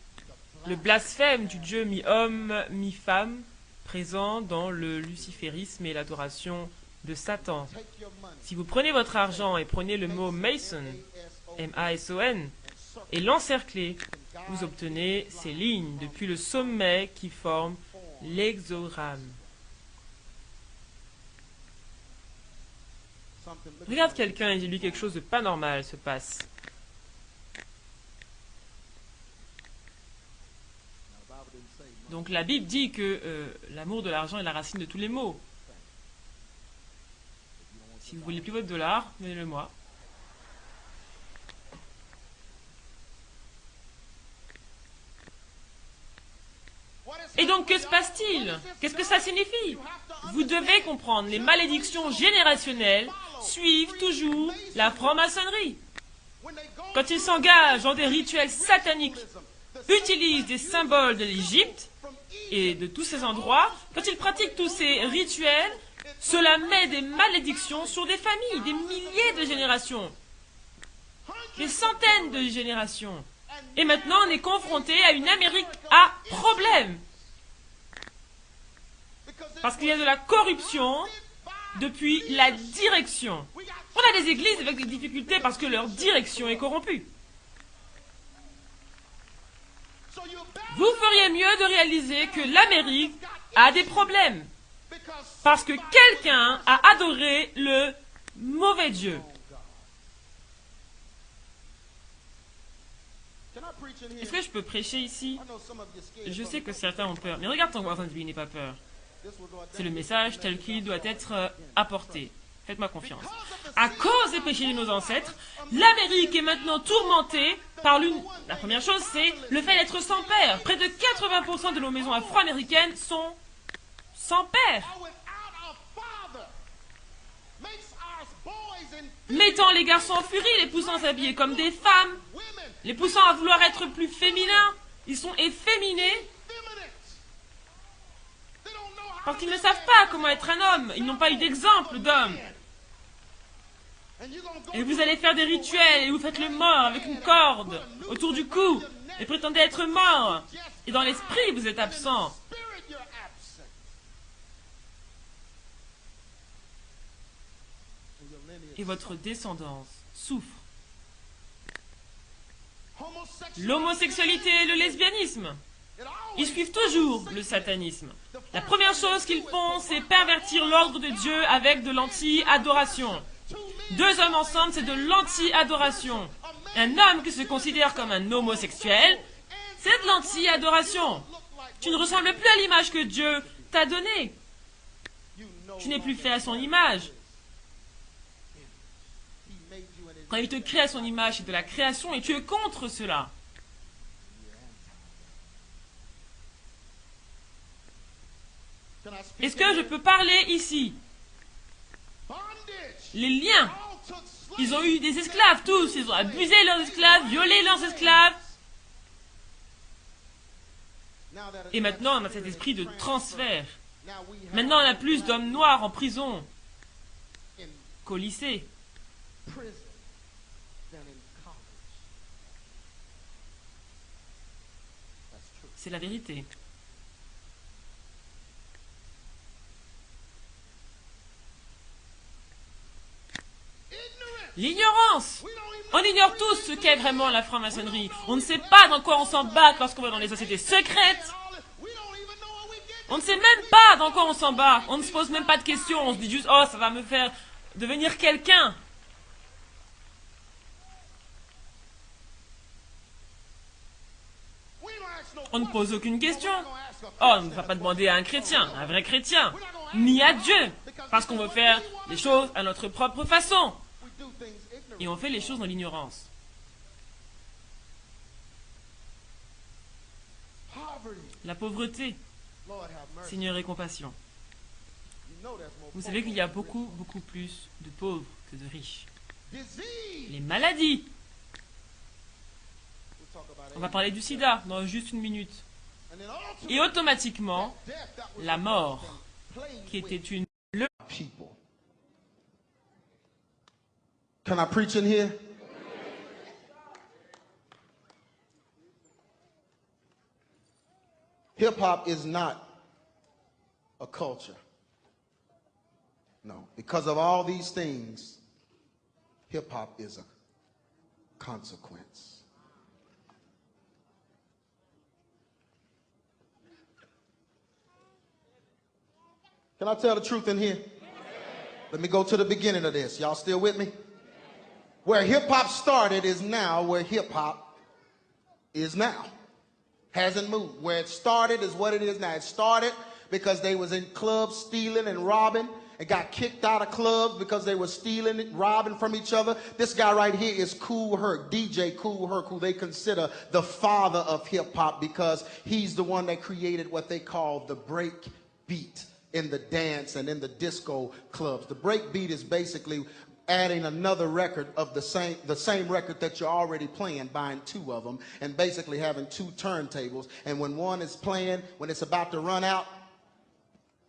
S2: le blasphème du dieu mi-homme, mi-femme, présent dans le luciférisme et l'adoration de Satan. Si vous prenez votre argent et prenez le mot Mason, M-A-S-O-N, et l'encerclez, vous obtenez ces lignes depuis le sommet qui forment l'hexogramme. Regarde quelqu'un et dis-lui quelque chose de pas normal se passe. Donc la Bible dit que l'amour de l'argent est la racine de tous les maux. Si vous voulez plus votre dollar, donnez-le moi. Et donc, que se passe-t-il? Qu'est-ce que ça signifie? Vous devez comprendre, les malédictions générationnelles suivent toujours la franc-maçonnerie. Quand ils s'engagent dans des rituels sataniques, utilisent des symboles de l'Égypte et de tous ces endroits, quand ils pratiquent tous ces rituels, cela met des malédictions sur des familles, des milliers de générations, des centaines de générations. Et maintenant, on est confronté à une Amérique à problème. Parce qu'il y a de la corruption depuis la direction. On a des églises avec des difficultés parce que leur direction est corrompue. Vous feriez mieux de réaliser que l'Amérique a des problèmes. Parce que quelqu'un a adoré le mauvais Dieu. Est-ce que je peux prêcher ici? Je sais que certains ont peur, mais regarde ton voisin, lui, n'aie pas peur. C'est le message tel qu'il doit être apporté. Faites-moi confiance. À cause des péchés de nos ancêtres, l'Amérique est maintenant tourmentée par l'une... La première chose, c'est le fait d'être sans père. Près de 80% de nos maisons afro-américaines sont sans père. Mettant les garçons en furie, les poussant à s'habiller comme des femmes, les poussant à vouloir être plus féminins. Ils sont efféminés parce qu'ils ne savent pas comment être un homme. Ils n'ont pas eu d'exemple d'homme. Et vous allez faire des rituels et vous faites le mort avec une corde autour du cou et prétendez être mort. Et dans l'esprit, vous êtes absent. Et votre descendance souffre. L'homosexualité et le lesbianisme, ils suivent toujours le satanisme. La première chose qu'ils font, c'est pervertir l'ordre de Dieu avec de l'anti-adoration. Deux hommes ensemble, c'est de l'anti-adoration. Un homme qui se considère comme un homosexuel, c'est de l'anti-adoration. Tu ne ressembles plus à l'image que Dieu t'a donnée. Tu n'es plus fait à son image. Quand il te crée à son image, c'est de la création et tu es contre cela. Est-ce que je peux parler ici? Les liens. Ils ont eu des esclaves tous. Ils ont abusé leurs esclaves, violé leurs esclaves. Et maintenant, on a cet esprit de transfert. Maintenant, on a plus d'hommes noirs en prison qu'au lycée. C'est la vérité. L'ignorance. On ignore tous ce qu'est vraiment la franc-maçonnerie. On ne sait pas dans quoi on s'embarque lorsqu'on va dans les sociétés secrètes. On ne sait même pas dans quoi on s'embarque. On ne se pose même pas de questions. On se dit juste, oh, ça va me faire devenir quelqu'un. On ne pose aucune question. Oh, on ne va pas demander à un chrétien, un vrai chrétien, ni à Dieu, parce qu'on veut faire les choses à notre propre façon. Et on fait les choses dans l'ignorance. La pauvreté. Seigneur, aie compassion. Vous savez qu'il y a beaucoup plus de pauvres que de riches. Les maladies. On va parler du sida dans juste une minute. Et automatiquement, la mort, qui était une...
S1: Can I preach in here? Hip-hop is not a culture. No, because of all these things, hip-hop is a consequence. Can I tell the truth in here? Let me go to the beginning of this. Y'all still with me? Where hip-hop started is now where hip-hop is now. Hasn't moved. Where it started is what it is now. It started because they was in clubs stealing and robbing and got kicked out of clubs because they were stealing and robbing from each other. This guy right here is Kool Herc, DJ Kool Herc, who they consider the father of hip-hop because he's the one that created what they call the break beat in the dance and in the disco clubs. The break beat is basically adding another record of the same record that you're already playing, buying two of them, and basically having two turntables. And when one is playing, when it's about to run out,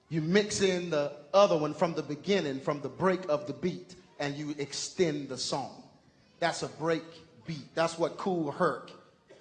S1: you mix in the other one from the beginning, from the break of the beat, and you extend the song. That's a break beat. That's what Kool Herc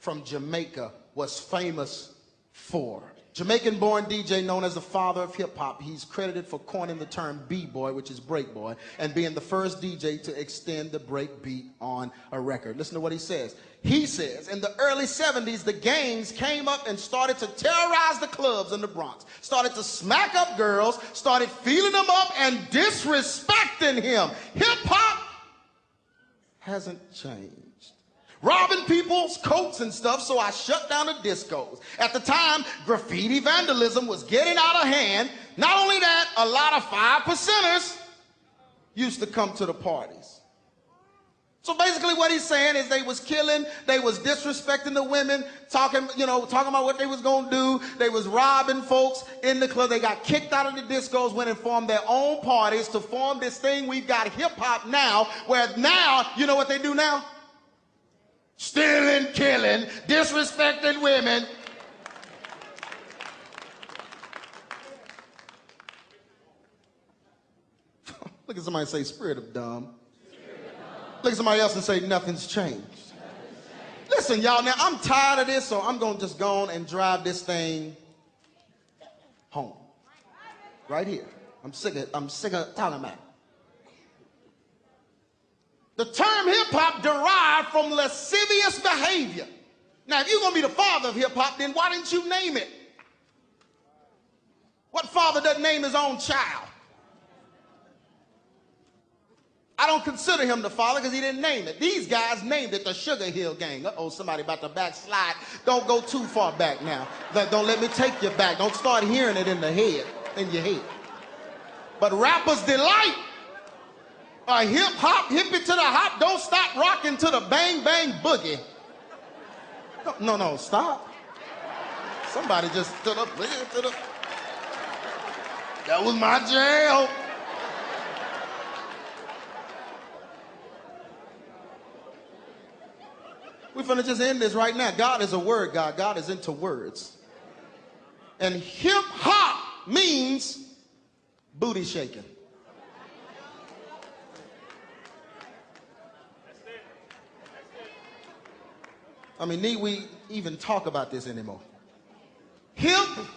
S1: from Jamaica was famous for. Jamaican-born DJ known as the father of hip-hop. He's credited for coining the term B-boy, which is break boy, and being the first DJ to extend the break beat on a record. Listen to what he says. He says, in the early 70s, the gangs came up and started to terrorize the clubs in the Bronx, started to smack up girls, started feeling them up and disrespecting him. Hip-hop hasn't changed. Robbing people's coats and stuff, so I shut down the discos. At the time, graffiti vandalism was getting out of hand. Not only that, a lot of 5%ers used to come to the parties. So basically what he's saying is they was killing, they was disrespecting the women, talking about what they was gonna do. They was robbing folks in the club. They got kicked out of the discos, went and formed their own parties to form this thing. We've got hip hop now, where now, you know what they do now? Stealing, killing, disrespecting women. Look at somebody and say, spirit of dumb. Look at somebody else and say, nothing's changed. Listen, y'all, now I'm tired of this, so I'm going to just go on and drive this thing home. Right here. I'm sick of talking about it. The term hip-hop derived from lascivious behavior. Now, if you're going to be the father of hip-hop, then why didn't you name it? What father doesn't name his own child? I don't consider him the father because he didn't name it. These guys named it the Sugar Hill Gang. Uh-oh, somebody about to backslide. Don't go too far back now. Don't let me take you back. Don't start hearing it in your head. But Rapper's Delight, a hip-hop, hippie to the hop, don't stop rocking to the bang bang boogie. No, stop. Somebody just stood up. That was my jam. We're finna just end this right now. God is a word God. God is into words. And hip-hop means booty shaking. I mean, need we even talk about this anymore? Hip-hop.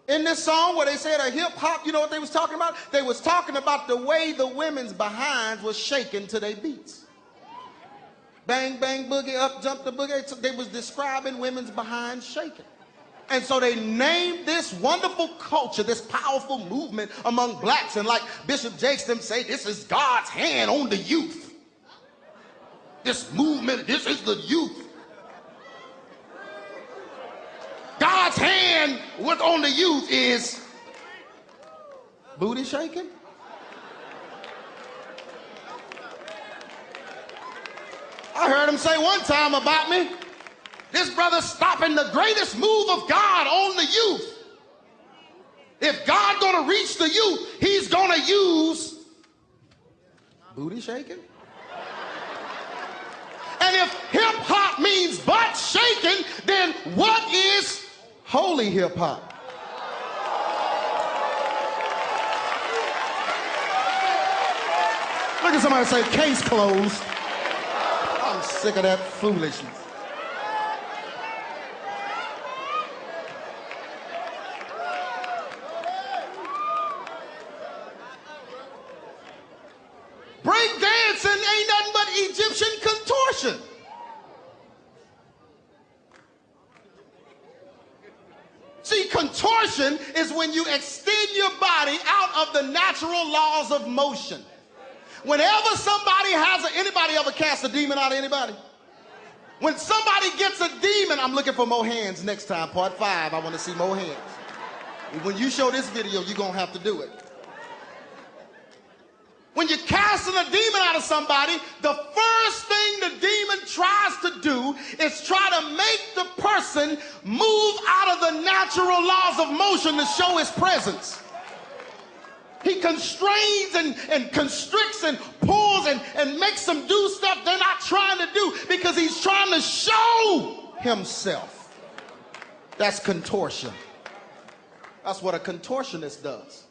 S1: In this song where they said a hip-hop, you know what they was talking about? They was talking about the way the women's behinds was shaking to their beats. Bang, bang, boogie, up, jump the boogie. They was describing women's behinds shaking. And so they named this wonderful culture, this powerful movement among blacks. And like Bishop Jakes them say, this is God's hand on the youth. This movement, this is the youth. God's hand on the youth is booty shaking. I heard him say one time about me, this brother's stopping the greatest move of God on the youth. If God gonna reach the youth, he's gonna use booty shaking. And if hip-hop means butt shaking, then what is holy hip-hop? Look at somebody say, case closed. I'm sick of that foolishness. Break dancing ain't nothing but Egyptian contortion. See, contortion is when you extend your body out of the natural laws of motion. Whenever somebody anybody ever cast a demon out of anybody? When somebody gets a demon, I'm looking for more hands next time, part 5, I want to see more hands. When you show this video, you're going to have to do it. When you're casting a demon out of somebody, the first thing the demon tries to do is try to make the person move out of the natural laws of motion to show his presence. He constrains and constricts and pulls and makes them do stuff they're not trying to do because he's trying to show himself. That's contortion. That's what a contortionist does.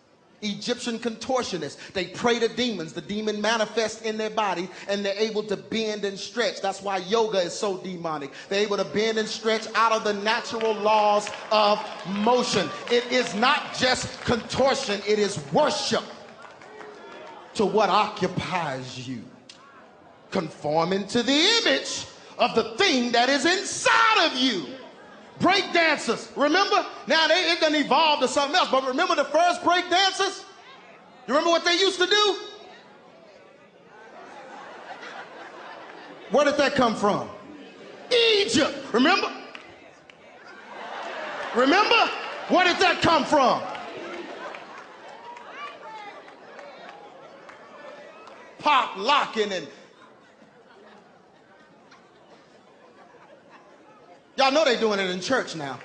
S1: Egyptian contortionists, they pray to demons. The demon manifests in their body and they're able to bend and stretch. That's why yoga is so demonic. They're able to bend and stretch out of the natural laws of motion. It is not just contortion, it is worship to what occupies you. Conforming to the image of the thing that is inside of you. Break dancers, remember? Now it done evolved to something else, but remember the first break dancers? You remember what they used to do? Where did that come from? Egypt, remember? Remember? Where did that come from? Pop locking and y'all know they're doing it in church now.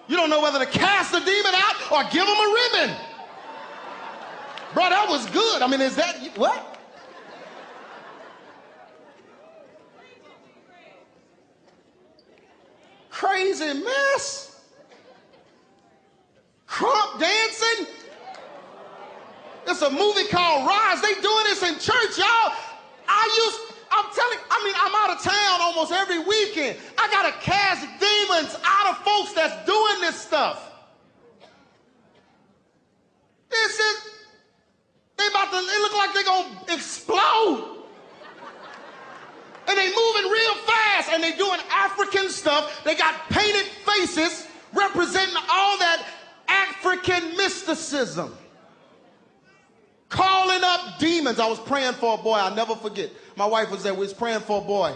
S1: You don't know whether to cast the demon out or give him a ribbon. Bro, that was good. I mean, is that, what? Crazy mess. Crump dancing. It's a movie called Rise. They doing this in church, y'all. I'm out of town almost every weekend. I gotta cast demons out of folks that's doing this stuff. It look like they're gonna explode. And they moving real fast and they doing African stuff. They got painted faces representing all that African mysticism. Calling up demons. I was praying for a boy, I'll never forget. My wife was there, we was praying for a boy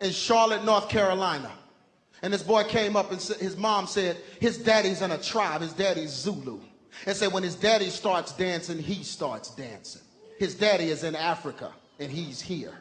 S1: in Charlotte, North Carolina. And this boy came up and his mom said, his daddy's in a tribe, his daddy's Zulu. And said when his daddy starts dancing, he starts dancing. His daddy is in Africa and he's here.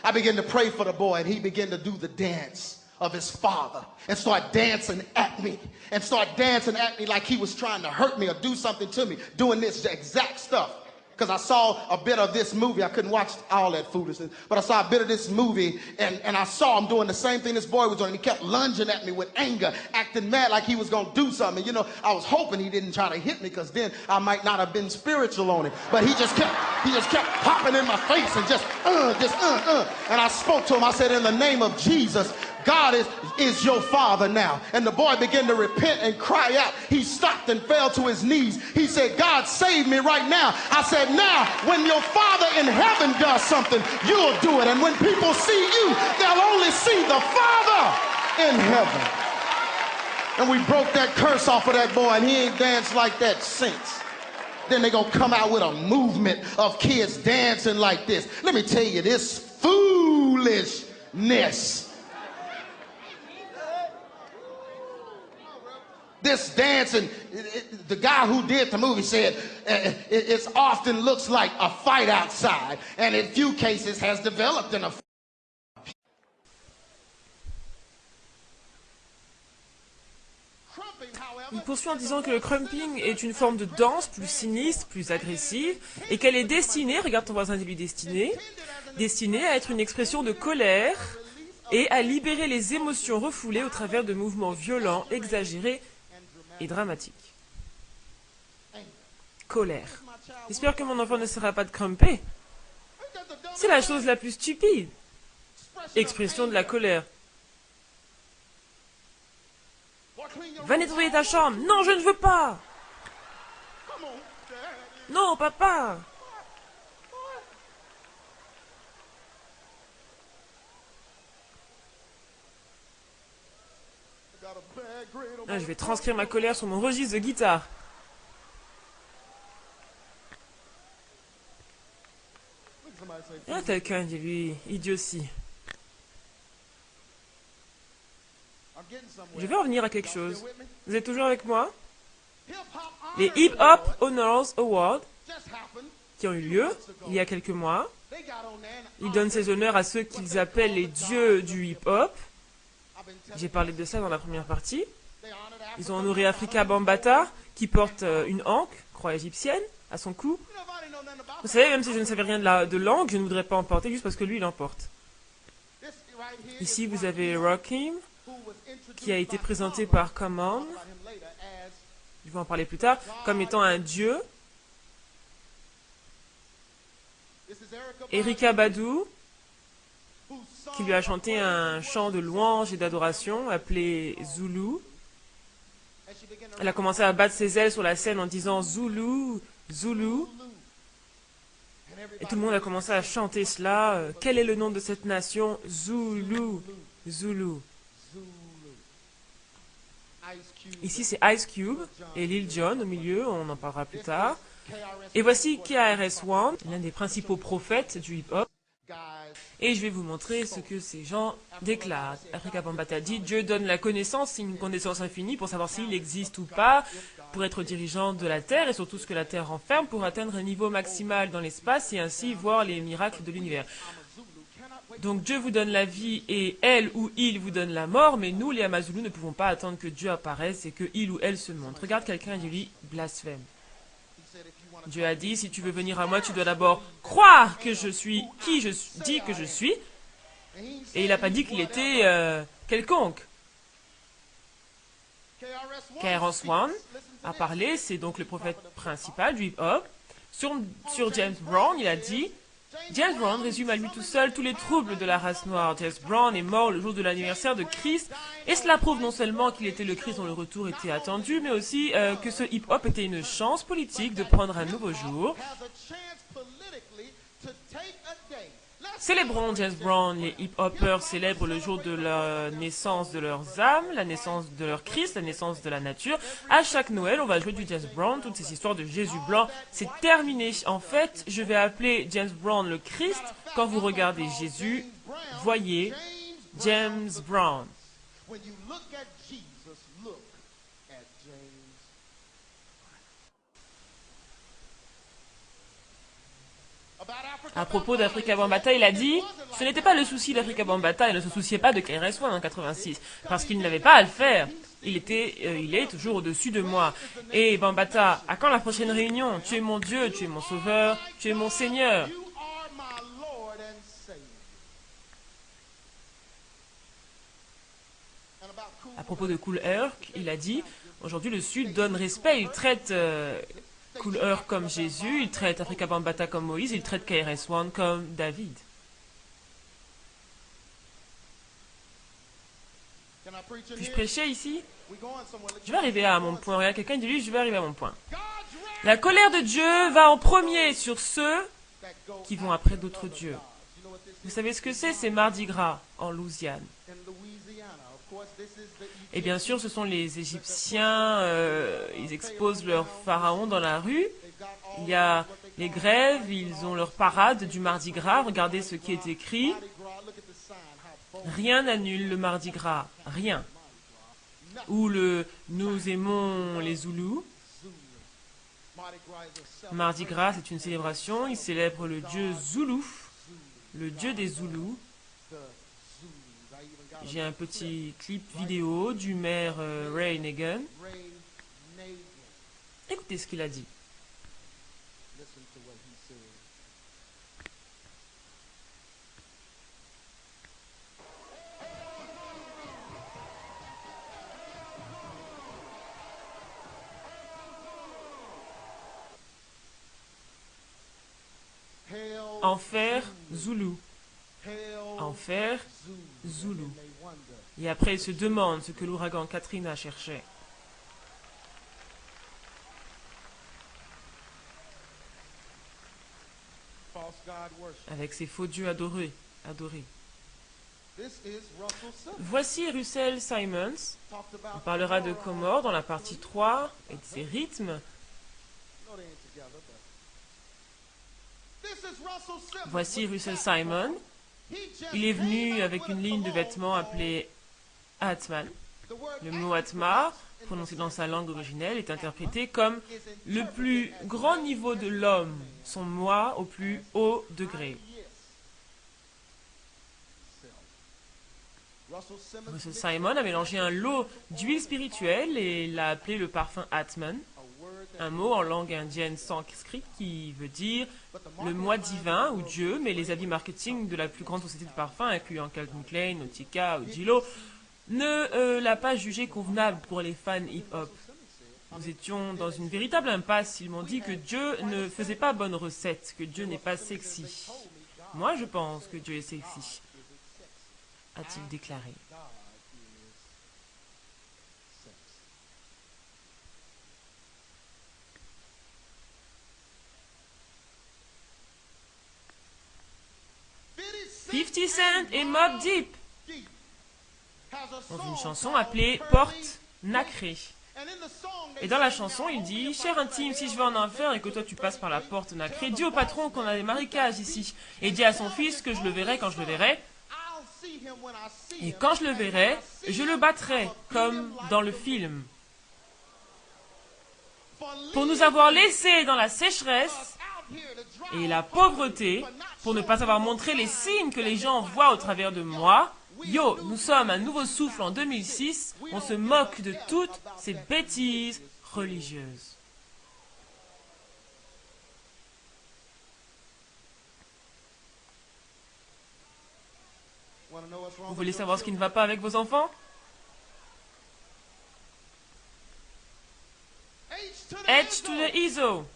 S1: I began to pray for the boy and he began to do the dance of his father and start dancing at me like he was trying to hurt me or do something to me, doing this exact stuff. Because I saw a bit of this movie. I couldn't watch all that foolishness, but I saw a bit of this movie and I saw him doing the same thing this boy was doing. He kept lunging at me with anger, acting mad like he was going to do something. You know, I was hoping he didn't try to hit me because then I might not have been spiritual on him. But he just kept popping in my face and just. And I spoke to him. I said, in the name of Jesus, God is your father now. And the boy began to repent and cry out. He stopped and fell to his knees. He said, God, save me right now. I said, now, when your father in heaven does something, you'll do it. And when people see you, they'll only see the Father in heaven. And we broke that curse off of that boy, and he ain't danced like that since. Then they gonna come out with a movement of kids dancing like this. Let me tell you, this foolishness. This dancing, the guy who did the movie said it often looks like a fight outside, and in few cases has developed in a fight.
S2: Il poursuit en disant que le crumping est une forme de danse plus sinistre, plus agressive, et qu'elle est destinée, regarde ton voisin, dis-lui destinée à être une expression de colère et à libérer les émotions refoulées au travers de mouvements violents, exagérés et dramatique. Colère. J'espère que mon enfant ne sera pas de crumper. C'est la chose la plus stupide. Expression de la colère. Va nettoyer ta chambre. Non, je ne veux pas. Non, papa. Ah, je vais transcrire ma colère sur mon registre de guitare. Ah, quelqu'un dit lui, idiotie. Je vais revenir à quelque chose. Vous êtes toujours avec moi? Les Hip Hop Honors Awards, qui ont eu lieu il y a quelques mois, ils donnent ces honneurs à ceux qu'ils appellent les dieux du hip-hop. J'ai parlé de ça dans la première partie. Ils ont honoré Afrika Bambaataa, qui porte une anque, croix égyptienne, à son cou. Vous savez, même si je ne savais rien de langue, je ne voudrais pas en porter juste parce que lui, il en porte. Ici, vous avez Rakim, qui a été présenté par Common, je vais en parler plus tard, comme étant un dieu. Erykah Badu, qui lui a chanté un chant de louange et d'adoration appelé Zulu. Elle a commencé à battre ses ailes sur la scène en disant Zulu, Zulu. Et tout le monde a commencé à chanter cela. Quel est le nom de cette nation? Zulu, Zulu. Ici, c'est Ice Cube et Lil Jon au milieu, on en parlera plus tard. Et voici KRS-One, l'un des principaux prophètes du hip-hop. Et je vais vous montrer ce que ces gens déclarent. Afrika Bambaataa dit « Dieu donne la connaissance, une connaissance infinie pour savoir s'il existe ou pas, pour être dirigeant de la Terre et surtout ce que la Terre renferme pour atteindre un niveau maximal dans l'espace et ainsi voir les miracles de l'univers. » Donc Dieu vous donne la vie et elle ou il vous donne la mort, mais nous les Amazulu ne pouvons pas attendre que Dieu apparaisse et que il ou elle se montre. Regarde quelqu'un et dis-lui « blasphème ». Dieu a dit, si tu veux venir à moi, tu dois d'abord croire que je suis qui je dis que je suis. Et il n'a pas dit qu'il était quelconque. KRS-One a parlé, c'est donc le prophète principal du hip-hop. Sur James Brown, il a dit, James Brown résume à lui tout seul tous les troubles de la race noire. James Brown est mort le jour de l'anniversaire de Christ, et cela prouve non seulement qu'il était le Christ dont le retour était attendu, mais aussi que ce hip-hop était une chance politique de prendre un nouveau jour. Célébrons James Brown, les hip-hoppers célèbrent le jour de la naissance de leurs âmes, la naissance de leur Christ, la naissance de la nature. À chaque Noël, on va jouer du James Brown, toutes ces histoires de Jésus blanc, c'est terminé. En fait, je vais appeler James Brown le Christ. Quand vous regardez Jésus, voyez James Brown. À propos d'Afrika Bambaataa, il a dit « Ce n'était pas le souci d'Afrika Bambaataa, il ne se souciait pas de KRS-One en 86, parce qu'il n'avait pas à le faire. Il est toujours au-dessus de moi. Et Bambaataa, à quand la prochaine réunion? Tu es mon Dieu, tu es mon sauveur, tu es mon Seigneur. » À propos de Kool Herc, il a dit « Aujourd'hui, le Sud donne respect, il traite... Kool Herc comme Jésus, il traite Afrika Bambaataa comme Moïse, il traite KRS-One comme David. » Puis-je prêcher ici? Je vais arriver à mon point. Regarde, quelqu'un dit lui, je vais arriver à mon point. La colère de Dieu va en premier sur ceux qui vont après d'autres dieux. Vous savez ce que c'est? C'est Mardi Gras en Louisiane. Et bien sûr, ce sont les Égyptiens, ils exposent leurs pharaons dans la rue. Il y a les grèves, ils ont leur parade du Mardi Gras. Regardez ce qui est écrit. Rien n'annule le Mardi Gras, rien. Ou le Nous aimons les Zoulous. Mardi Gras, c'est une célébration. Ils célèbrent le dieu Zoulou, le dieu des Zoulous. J'ai un petit clip vidéo du maire Ray Nagin. Écoutez ce qu'il a dit. Enfer Zoulou. Enfer Zoulou. Et après, il se demande ce que l'ouragan Katrina cherchait. Avec ses faux dieux adorés. Voici Russell Simons. On parlera de Comore dans la partie 3 et de ses rythmes. Voici Russell Simon. Il est venu avec une ligne de vêtements appelée Atman. Le mot Atma, prononcé dans sa langue originelle, est interprété comme le plus grand niveau de l'homme, son moi au plus haut degré. Russell Simon a mélangé un lot d'huile spirituelle et l'a appelé le parfum Atman, un mot en langue indienne sanskrit qui veut dire le moi divin ou Dieu, mais les avis marketing de la plus grande société de parfums, incluant Calvin Klein, Nautica ou Gillo, ne l'a pas jugé convenable pour les fans hip-hop. Nous étions dans une véritable impasse. Ils m'ont dit que Dieu ne faisait pas bonne recette, que Dieu n'est pas sexy. Moi, je pense que Dieu est sexy, a-t-il déclaré. Fifty Cent et Mobb Deep dans une chanson appelée Porte Nacrée. Et dans la chanson, il dit « Cher intime, si je vais en enfer et que toi tu passes par la porte nacrée, dis au patron qu'on a des marécages ici. Et dis à son fils que je le verrai quand je le verrai. Et quand je le verrai, je le battrai, comme dans le film. Pour nous avoir laissés dans la sécheresse et la pauvreté, pour ne pas avoir montré les signes que les gens voient au travers de moi, yo, nous sommes un nouveau souffle en 2006, on se moque de toutes ces bêtises religieuses. » Vous voulez savoir ce qui ne va pas avec vos enfants? H to the ISO.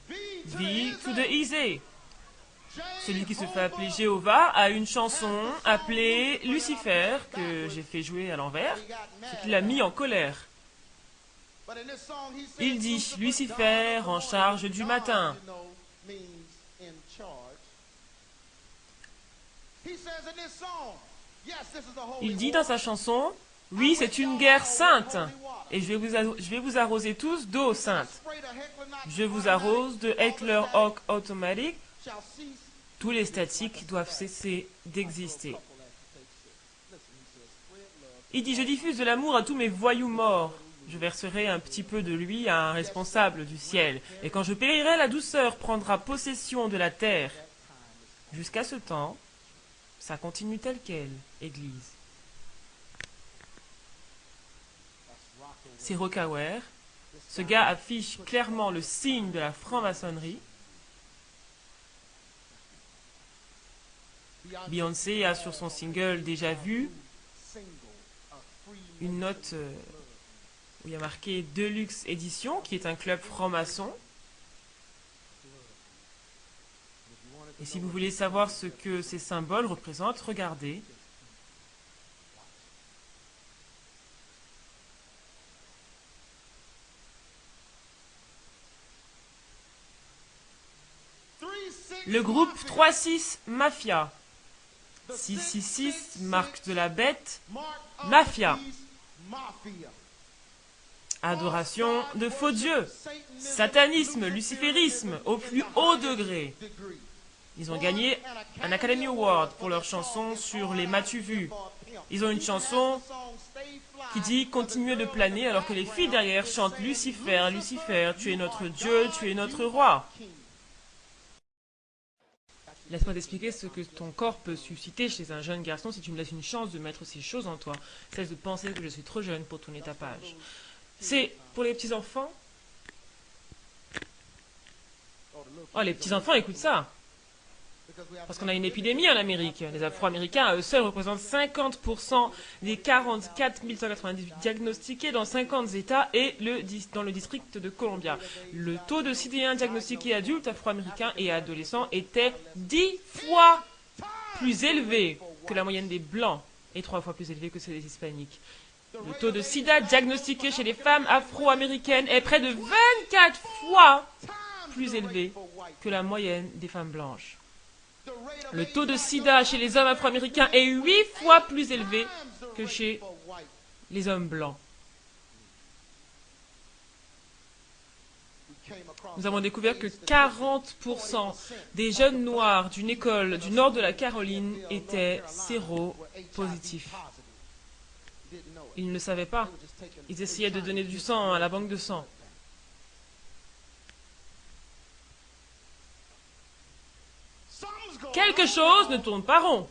S2: V to the easy. Celui qui se fait appeler Jéhovah a une chanson appelée Lucifer, que j'ai fait jouer à l'envers, ce qui l'a mis en colère. Il dit Lucifer en charge du matin. Il dit dans sa chanson, oui, c'est une guerre sainte, et je vais vous arroser tous d'eau sainte. Je vous arrose de Heckler Hawk Automatic. Tous les statiques doivent cesser d'exister. Il dit, je diffuse de l'amour à tous mes voyous morts. Je verserai un petit peu de lui à un responsable du ciel. Et quand je périrai, la douceur prendra possession de la terre. Jusqu'à ce temps, ça continue tel quel, Église. C'est Rocawear. Ce gars affiche clairement le signe de la franc-maçonnerie. Beyoncé a sur son single Déjà Vu une note où il y a marqué Deluxe Edition, qui est un club franc-maçon. Et si vous voulez savoir ce que ces symboles représentent, regardez. Le groupe 3-6 Mafia. 666 marque de la bête. Mafia. Adoration de faux dieux. Satanisme, luciférisme au plus haut degré. Ils ont gagné un Academy Award pour leur chanson sur les m'as-tu vu. Ils ont une chanson qui dit « Continuez de planer » alors que les filles derrière chantent « Lucifer, Lucifer, tu es notre Dieu, tu es notre roi ». Laisse-moi t'expliquer ce que ton corps peut susciter chez un jeune garçon si tu me laisses une chance de mettre ces choses en toi. Cesse de penser que je suis trop jeune pour tourner ta page. C'est pour les petits-enfants. Oh, les petits-enfants, écoute ça. Parce qu'on a une épidémie en Amérique. Les Afro-Américains, à eux seuls, représentent 50% des 44 198 diagnostiqués dans 50 États et dans le district de Columbia. Le taux de sidéens diagnostiqués adultes, Afro-Américains et adolescents était 10 fois plus élevé que la moyenne des Blancs et 3 fois plus élevé que celle des Hispaniques. Le taux de sida diagnostiqué chez les femmes afro-américaines est près de 24 fois plus élevé que la moyenne des femmes blanches. Le taux de sida chez les hommes afro-américains est 8 fois plus élevé que chez les hommes blancs. Nous avons découvert que 40% des jeunes noirs d'une école du nord de la Caroline étaient séropositifs. Ils ne le savaient pas. Ils essayaient de donner du sang à la banque de sang. Quelque chose ne tourne pas rond.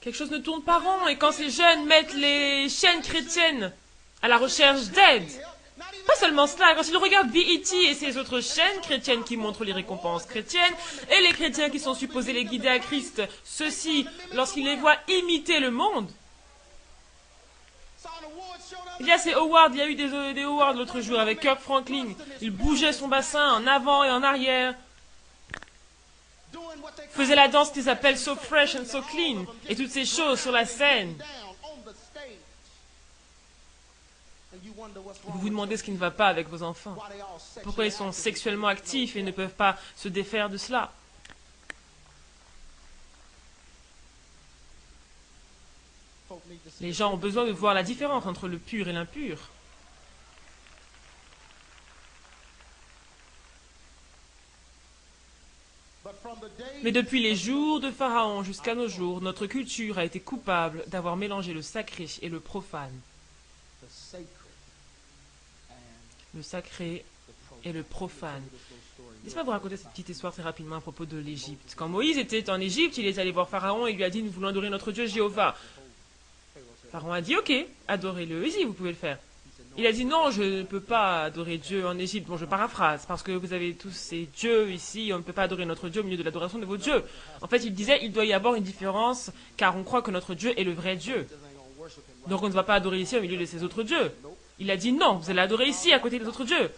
S2: Quelque chose ne tourne pas rond. Et quand ces jeunes mettent les chaînes chrétiennes à la recherche d'aide, pas seulement cela, quand ils regardent BET et ces autres chaînes chrétiennes qui montrent les récompenses chrétiennes, et les chrétiens qui sont supposés les guider à Christ, ceux-ci, lorsqu'ils les voient imiter le monde, il y a ces awards, il y a eu des awards l'autre jour avec Kirk Franklin, il bougeait son bassin en avant et en arrière, faisait la danse qu'ils appellent So Fresh and So Clean, et toutes ces choses sur la scène. Vous vous demandez ce qui ne va pas avec vos enfants. Pourquoi ils sont sexuellement actifs et ne peuvent pas se défaire de cela? Les gens ont besoin de voir la différence entre le pur et l'impur. Mais depuis les jours de Pharaon jusqu'à nos jours, notre culture a été coupable d'avoir mélangé le sacré et le profane. Le sacré et le profane. Laissez-moi vous raconter cette petite histoire très rapidement à propos de l'Égypte. Quand Moïse était en Égypte, il est allé voir Pharaon et lui a dit « Nous voulons adorer notre Dieu Jéhovah ». Pharaon a dit « Ok, adorez-le, vas-y, vous pouvez le faire ». Il a dit « Non, je ne peux pas adorer Dieu en Égypte ». Bon, je paraphrase, parce que vous avez tous ces dieux ici, on ne peut pas adorer notre Dieu au milieu de l'adoration de vos dieux. En fait, il disait « Il doit y avoir une différence, car on croit que notre Dieu est le vrai Dieu. Donc on ne va pas adorer ici au milieu de ces autres dieux ». Il a dit non, vous allez adorer ici, à côté des autres dieux.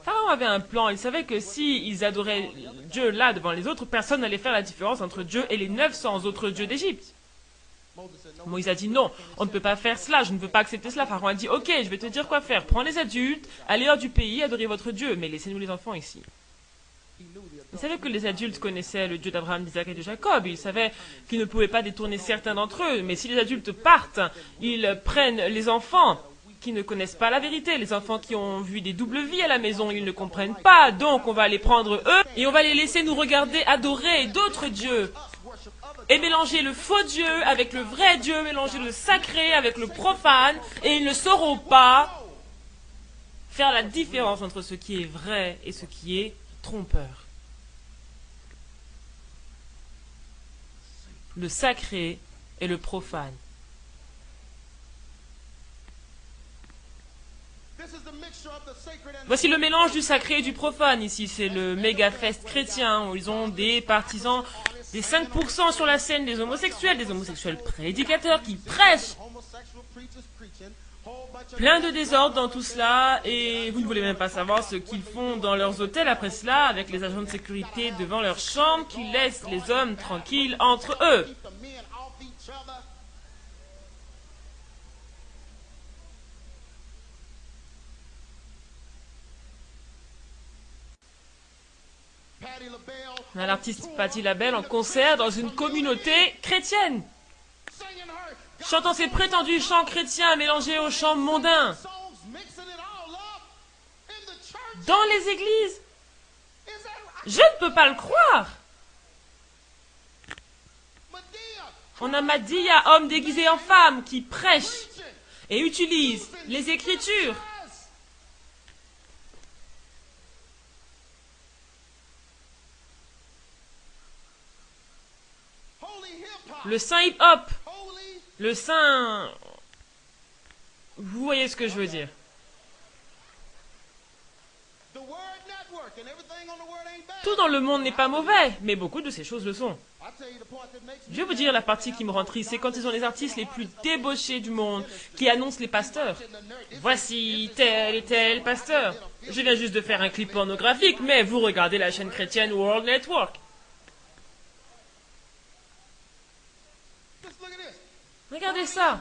S2: Pharaon avait un plan, il savait que si ils adoraient Dieu là devant les autres, personne n'allait faire la différence entre Dieu et les 900 autres dieux d'Égypte. Moïse a dit non, on ne peut pas faire cela, je ne veux pas accepter cela. Pharaon a dit ok, je vais te dire quoi faire, prends les adultes, allez hors du pays, adorez votre Dieu, mais laissez-nous les enfants ici. Il savait que les adultes connaissaient le Dieu d'Abraham, d'Isaac et de Jacob. Il savait qu'ils ne pouvaient pas détourner certains d'entre eux. Mais si les adultes partent, ils prennent les enfants qui ne connaissent pas la vérité, les enfants qui ont vu des doubles vies à la maison, ils ne comprennent pas, donc on va les prendre eux, et on va les laisser nous regarder adorer d'autres dieux, et mélanger le faux Dieu avec le vrai Dieu, mélanger le sacré avec le profane, et ils ne sauront pas faire la différence entre ce qui est vrai et ce qui est trompeur. Le sacré et le profane. Voici le mélange du sacré et du profane ici, c'est le méga fest chrétien où ils ont des partisans, des 5% sur la scène, des homosexuels prédicateurs qui prêchent. Plein de désordre dans tout cela et vous ne voulez même pas savoir ce qu'ils font dans leurs hôtels après cela avec les agents de sécurité devant leurs chambres qui laissent les hommes tranquilles entre eux. On a l'artiste Patti LaBelle en concert dans une communauté chrétienne, chantant ses prétendus chants chrétiens mélangés aux chants mondains. Dans les églises. Je ne peux pas le croire. On a Maddia, homme déguisé en femme, qui prêche et utilise les Écritures. Le saint hip-hop, le saint... Vous voyez ce que je veux dire. Tout dans le monde n'est pas mauvais, mais beaucoup de ces choses le sont. Je vais vous dire la partie qui me rend triste, c'est quand ils ont les artistes les plus débauchés du monde qui annoncent les pasteurs. Voici tel et tel pasteur. Je viens juste de faire un clip pornographique, mais vous regardez la chaîne chrétienne World Network. Regardez ça.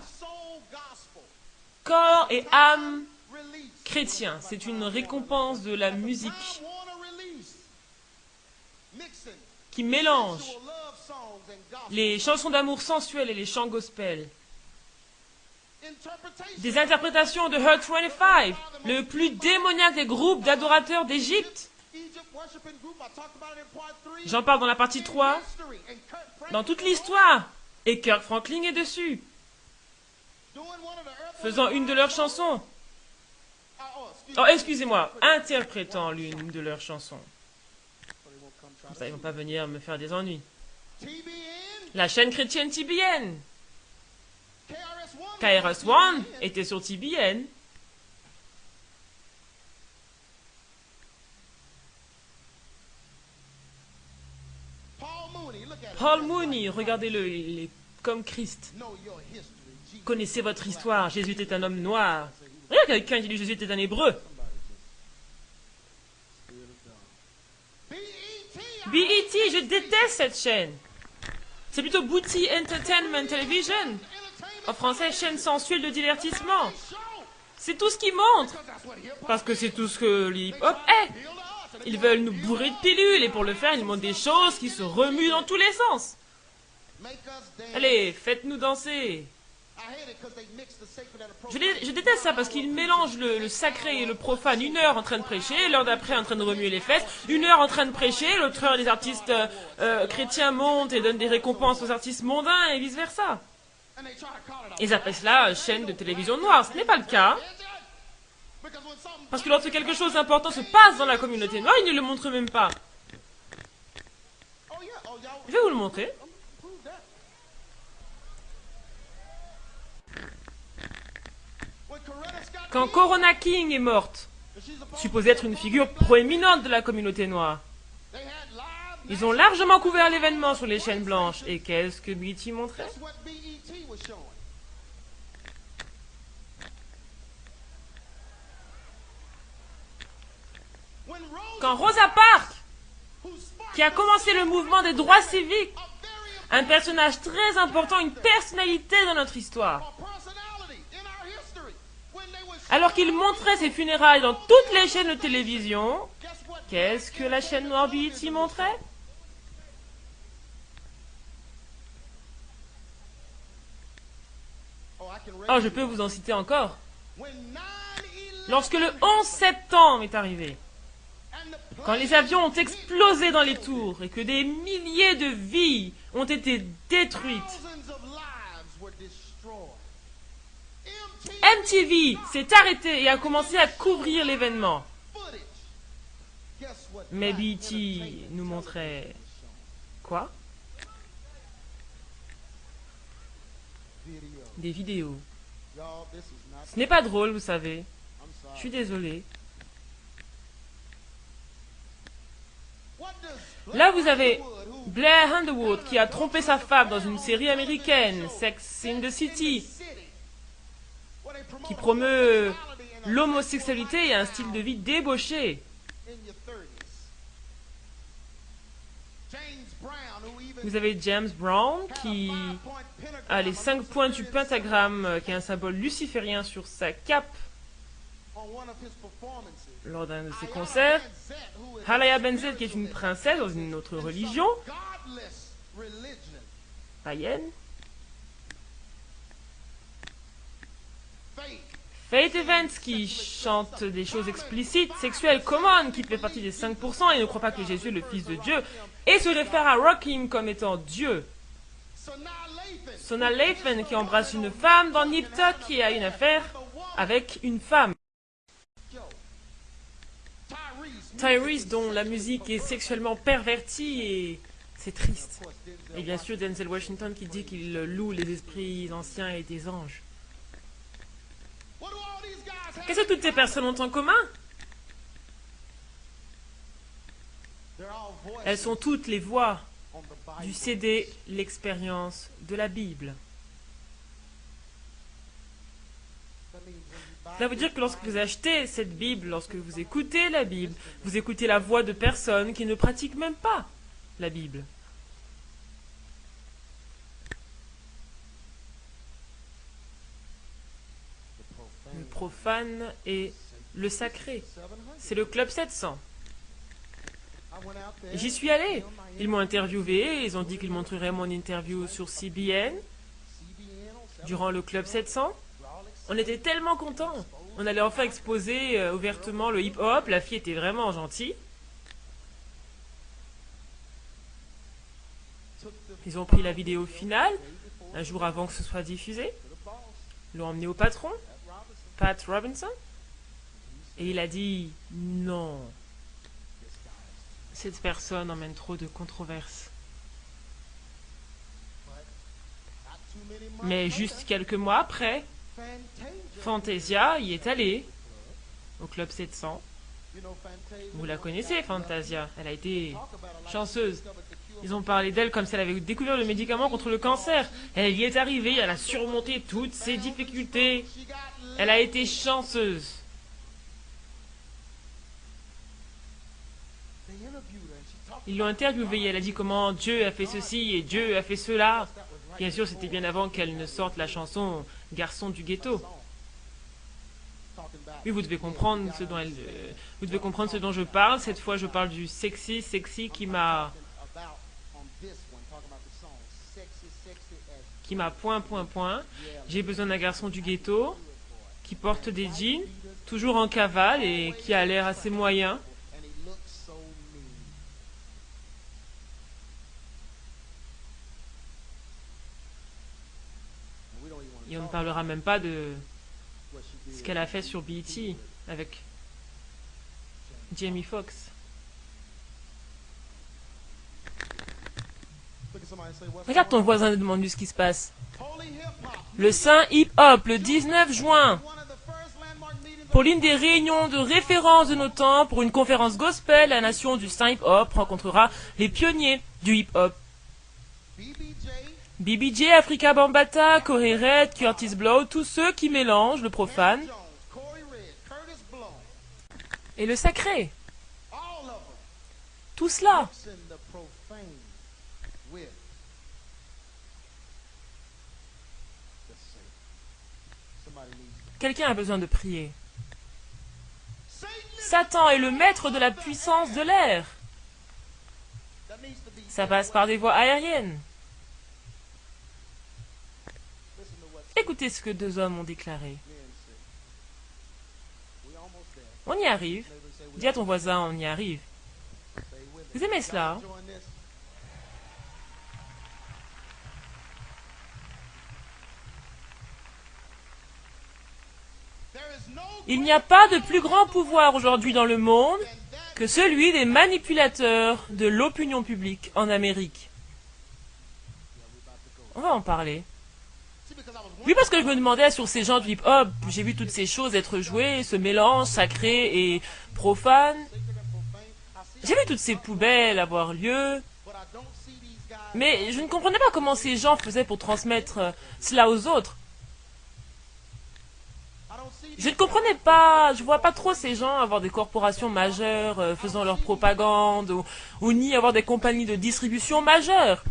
S2: Corps et âme chrétien. C'est une récompense de la musique qui mélange les chansons d'amour sensuelles et les chants gospel. Des interprétations de Hurt 25, le plus démoniaque des groupes d'adorateurs d'Égypte. J'en parle dans la partie 3, dans toute l'histoire. Et Kirk Franklin est dessus, faisant une de leurs chansons. Oh, excusez-moi, interprétant l'une de leurs chansons. Comme ça, ils ne vont pas venir me faire des ennuis. La chaîne chrétienne TBN. KRS-One était sur TBN. Paul Mooney, regardez-le, il est comme Christ. Connaissez votre histoire, Jésus était un homme noir. Regarde quelqu'un qui dit Jésus était un hébreu. BET, je déteste cette chaîne. C'est plutôt Booty Entertainment Television. En français, chaîne sensuelle de divertissement. C'est tout ce qu'ils montrent. Parce que c'est tout ce que le hip-hop est. Ils veulent nous bourrer de pilules et pour le faire, ils montrent des choses qui se remuent dans tous les sens. Allez, faites-nous danser. Je déteste ça parce qu'ils mélangent le sacré et le profane. 1 heure en train de prêcher, l'heure d'après en train de remuer les fesses. 1 heure en train de prêcher, l'autre heure les artistes chrétiens montent et donnent des récompenses aux artistes mondains et vice-versa. Ils appellent cela chaîne de télévision noire. Ce n'est pas le cas. Parce que lorsque quelque chose d'important se passe dans la communauté noire, ils ne le montrent même pas. Je vais vous le montrer. Quand Corona King est morte, supposée être une figure proéminente de la communauté noire, ils ont largement couvert l'événement sur les chaînes blanches. Et qu'est-ce que BET montrait? Quand Rosa Parks, qui a commencé le mouvement des droits civiques, un personnage très important, une personnalité dans notre histoire, alors qu'il montrait ses funérailles dans toutes les chaînes de télévision, qu'est-ce que la chaîne noire BET montrait? Oh, je peux vous en citer encore. Lorsque le 11 septembre est arrivé, quand les avions ont explosé dans les tours et que des milliers de vies ont été détruites, MTV s'est arrêté et a commencé à couvrir l'événement. Mais BET nous montrait quoi? Des vidéos. Ce n'est pas drôle, vous savez. Je suis désolé. Là, vous avez Blair Underwood qui a trompé sa femme dans une série américaine, Sex in the City, qui promeut l'homosexualité et un style de vie débauché. Vous avez James Brown qui a les 5 points du pentagramme, qui est un symbole luciférien sur sa cape lors d'un de ses concerts. Halaya Benzet qui est une princesse dans une autre religion païenne. Faith Evans qui chante des choses explicites, sexuelles, common, qui fait partie des 5% et ne croit pas que Jésus est le Fils de Dieu, et se réfère à Rakim comme étant Dieu. Sona Lathan qui embrasse une femme dans Nip Tuck qui a une affaire avec une femme. Tyrese dont la musique est sexuellement pervertie et c'est triste. Et bien sûr Denzel Washington qui dit qu'il loue les esprits anciens et des anges. Qu'est-ce que toutes ces personnes ont en commun? Elles sont toutes les voix du CD L'expérience de la Bible. Cela veut dire que lorsque vous achetez cette Bible, lorsque vous écoutez la Bible, vous écoutez la voix de personnes qui ne pratiquent même pas la Bible. Le profane et le sacré. C'est le Club 700. J'y suis allé. Ils m'ont interviewé. Ils ont dit qu'ils montreraient mon interview sur CBN durant le Club 700. On était tellement contents. On allait enfin exposer ouvertement le hip-hop. La fille était vraiment gentille. Ils ont pris la vidéo finale un jour avant que ce soit diffusé. L'ont emmené au patron, Pat Robinson. Et il a dit non. Cette personne emmène trop de controverses. Mais juste quelques mois après, Fantasia y est allée, au Club 700. Vous la connaissez, Fantasia. Elle a été chanceuse. Ils ont parlé d'elle comme si elle avait découvert le médicament contre le cancer. Elle y est arrivée, elle a surmonté toutes ses difficultés. Elle a été chanceuse. Ils l'ont interviewée, elle a dit comment Dieu a fait ceci et Dieu a fait cela. Bien sûr, c'était bien avant qu'elle ne sorte la chanson « Garçon du ghetto ». Oui, vous devez comprendre ce dont vous devez comprendre ce dont je parle. Cette fois, je parle du sexy qui m'a point. J'ai besoin d'un garçon du ghetto qui porte des jeans, toujours en cavale et qui a l'air assez moyen. Et on ne parlera même pas de ce qu'elle a fait sur BET avec Jamie Foxx. Regarde ton voisin et demande-lui ce qui se passe. Le Saint Hip-Hop, le 19 juin. Pour l'une des réunions de référence de nos temps, pour une conférence gospel, la nation du Saint Hip-Hop rencontrera les pionniers du hip-hop. BBJ, Africa Bambaataa, Corey Red, Curtis Blow, tous ceux qui mélangent le profane et le sacré. Tout cela. Quelqu'un a besoin de prier. Satan est le maître de la puissance de l'air. Ça passe par des voies aériennes. Écoutez ce que deux hommes ont déclaré. On y arrive. Dis à ton voisin, on y arrive. Vous aimez cela, hein? Il n'y a pas de plus grand pouvoir aujourd'hui dans le monde que celui des manipulateurs de l'opinion publique en Amérique. On va en parler. Oui, parce que je me demandais sur ces gens du hip-hop, j'ai vu toutes ces choses être jouées, ce mélange sacré et profane. J'ai vu toutes ces poubelles avoir lieu. Mais je ne comprenais pas comment ces gens faisaient pour transmettre cela aux autres. Je ne comprenais pas, je vois pas trop ces gens avoir des corporations majeures faisant leur propagande ou ni avoir des compagnies de distribution majeures.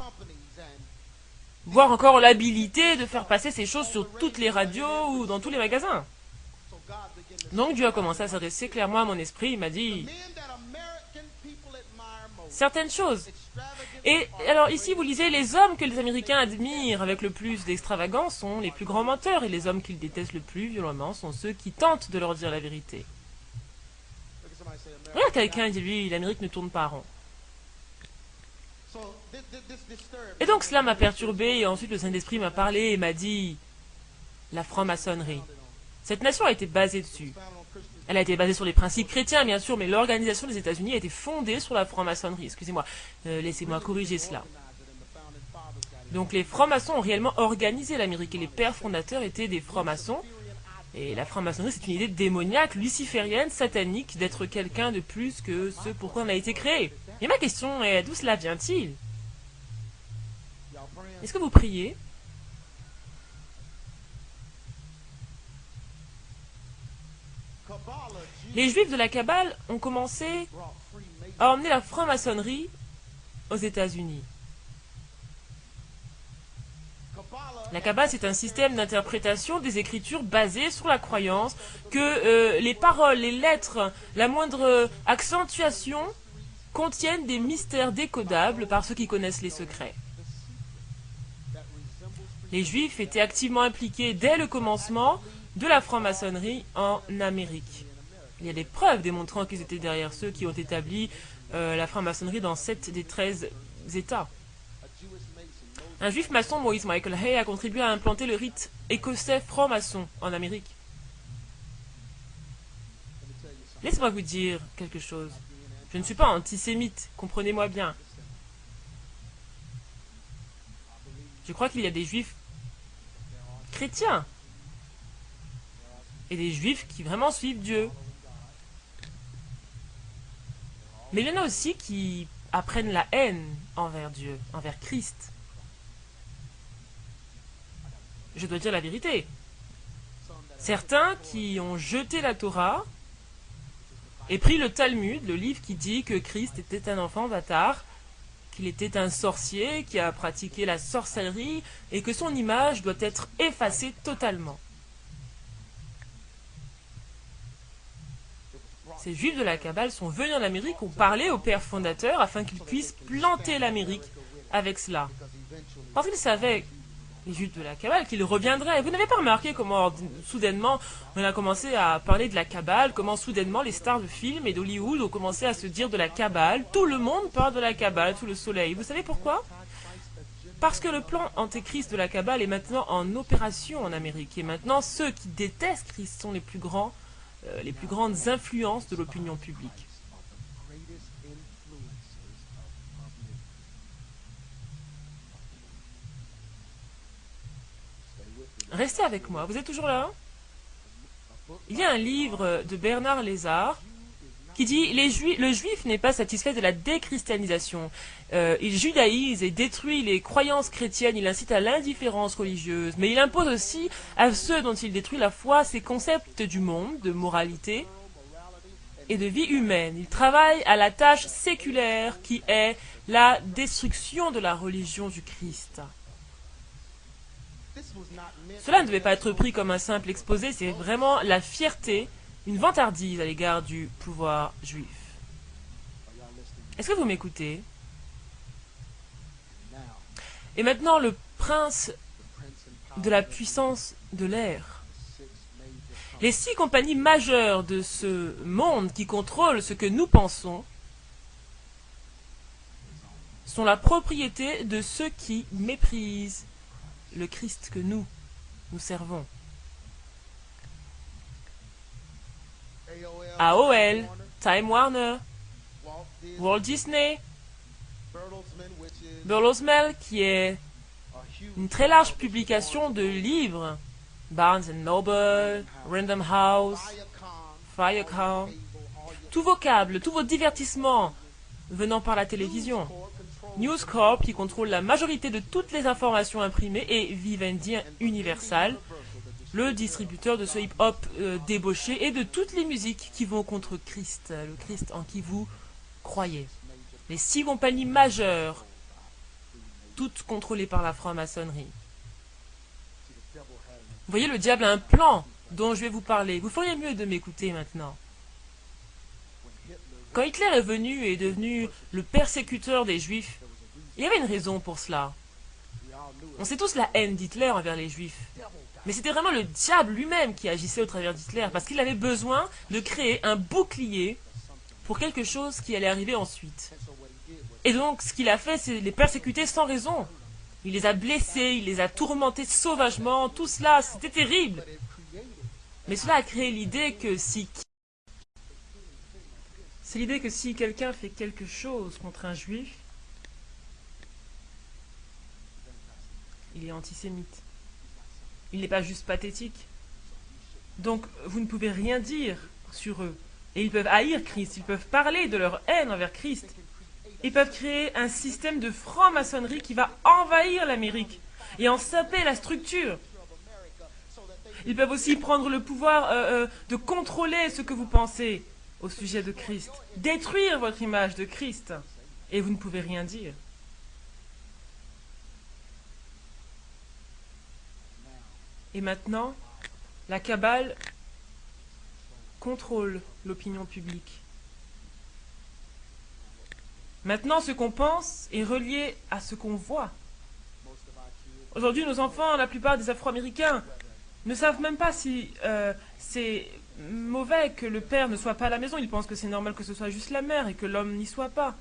S2: Voire encore l'habilité de faire passer ces choses sur toutes les radios ou dans tous les magasins. Donc Dieu a commencé à s'adresser clairement à mon esprit, il m'a dit certaines choses. Et alors ici vous lisez, les hommes que les Américains admirent avec le plus d'extravagance sont les plus grands menteurs, et les hommes qu'ils détestent le plus violemment sont ceux qui tentent de leur dire la vérité. Regarde quelqu'un dit lui, l'Amérique ne tourne pas rond. Et donc cela m'a perturbé, et ensuite le Saint-Esprit m'a parlé et m'a dit la franc-maçonnerie. Cette nation a été basée dessus. Elle a été basée sur les principes chrétiens, bien sûr, mais l'organisation des États-Unis a été fondée sur la franc-maçonnerie. Excusez-moi, laissez-moi corriger cela. Donc les francs-maçons ont réellement organisé l'Amérique, et les pères fondateurs étaient des francs-maçons. Et la franc-maçonnerie, c'est une idée démoniaque, luciférienne, satanique, d'être quelqu'un de plus que ce pourquoi on a été créé. Et ma question est, d'où cela vient-il? Est-ce que vous priez? Les Juifs de la Kabbale ont commencé à emmener la franc-maçonnerie aux États-Unis. La Kabbale, c'est un système d'interprétation des Écritures basé sur la croyance que les paroles, les lettres, la moindre accentuation contiennent des mystères décodables par ceux qui connaissent les secrets. Les Juifs étaient activement impliqués dès le commencement de la franc-maçonnerie en Amérique. Il y a des preuves démontrant qu'ils étaient derrière ceux qui ont établi la franc-maçonnerie dans 7 des 13 États. Un juif maçon, Maurice Michael Hay, a contribué à implanter le rite écossais franc-maçon en Amérique. Laissez-moi vous dire quelque chose. Je ne suis pas antisémite, comprenez-moi bien. Je crois qu'il y a des juifs chrétiens. Et des juifs qui vraiment suivent Dieu. Mais il y en a aussi qui apprennent la haine envers Dieu, envers Christ. Je dois dire la vérité. Certains qui ont jeté la Torah et pris le Talmud, le livre qui dit que Christ était un enfant bâtard, qu'il était un sorcier, qui a pratiqué la sorcellerie et que son image doit être effacée totalement. Ces juifs de la Kabbale sont venus en Amérique, ont parlé au père fondateur afin qu'il puisse planter l'Amérique avec cela. Parce qu'ils savaient, les juifs de la Kabbale, qu'ils reviendraient. Vous n'avez pas remarqué comment soudainement on a commencé à parler de la Kabbale, comment soudainement les stars de films et d'Hollywood ont commencé à se dire de la Kabbale. Tout le monde parle de la Kabbale sous le soleil. Vous savez pourquoi? Parce que le plan antéchrist de la Kabbale est maintenant en opération en Amérique. Et maintenant, ceux qui détestent Christ sont les plus grandes influences de l'opinion publique. Restez avec moi, vous êtes toujours là? Il y a un livre de Bernard Lézard qui dit le juif n'est pas satisfait de la déchristianisation. Il judaïse et détruit les croyances chrétiennes, il incite à l'indifférence religieuse, mais il impose aussi à ceux dont il détruit la foi ses concepts du monde, de moralité et de vie humaine. Il travaille à la tâche séculaire qui est la destruction de la religion du Christ. Cela ne devait pas être pris comme un simple exposé, c'est vraiment la fierté, une vantardise à l'égard du pouvoir juif. Est-ce que vous m'écoutez? Et maintenant, le prince de la puissance de l'air. Les 6 compagnies majeures de ce monde qui contrôlent ce que nous pensons sont la propriété de ceux qui méprisent le Christ que nous servons. AOL, Time Warner, Walt Disney, Bertelsmann, qui est une très large publication de livres, Barnes Noble, Random House, Viacom, tous vos câbles, tous vos divertissements venant par la télévision. News Corp, qui contrôle la majorité de toutes les informations imprimées, et Vivendi Universal, le distributeur de ce hip-hop débauché et de toutes les musiques qui vont contre Christ, le Christ en qui vous croyez. Les 6 compagnies majeures, toutes contrôlées par la franc-maçonnerie. Vous voyez, le diable a un plan dont je vais vous parler. Vous feriez mieux de m'écouter maintenant. Quand Hitler est venu et est devenu le persécuteur des Juifs, il y avait une raison pour cela. On sait tous la haine d'Hitler envers les Juifs. Mais c'était vraiment le diable lui-même qui agissait au travers d'Hitler, parce qu'il avait besoin de créer un bouclier pour quelque chose qui allait arriver ensuite. Et donc, ce qu'il a fait, c'est les persécuter sans raison. Il les a blessés, il les a tourmentés sauvagement, tout cela, c'était terrible. Mais cela a créé l'idée que si quelqu'un fait quelque chose contre un juif, il est antisémite. Il n'est pas juste pathétique. Donc, vous ne pouvez rien dire sur eux. Et ils peuvent haïr Christ, ils peuvent parler de leur haine envers Christ. Ils peuvent créer un système de franc-maçonnerie qui va envahir l'Amérique et en saper la structure. Ils peuvent aussi prendre le pouvoir de contrôler ce que vous pensez au sujet de Christ. Détruire votre image de Christ. Et vous ne pouvez rien dire. Et maintenant, la Kabbale contrôle l'opinion publique. Maintenant, ce qu'on pense est relié à ce qu'on voit. Aujourd'hui, nos enfants, la plupart des Afro-Américains, ne savent même pas si c'est mauvais que le père ne soit pas à la maison. Ils pensent que c'est normal que ce soit juste la mère et que l'homme n'y soit pas.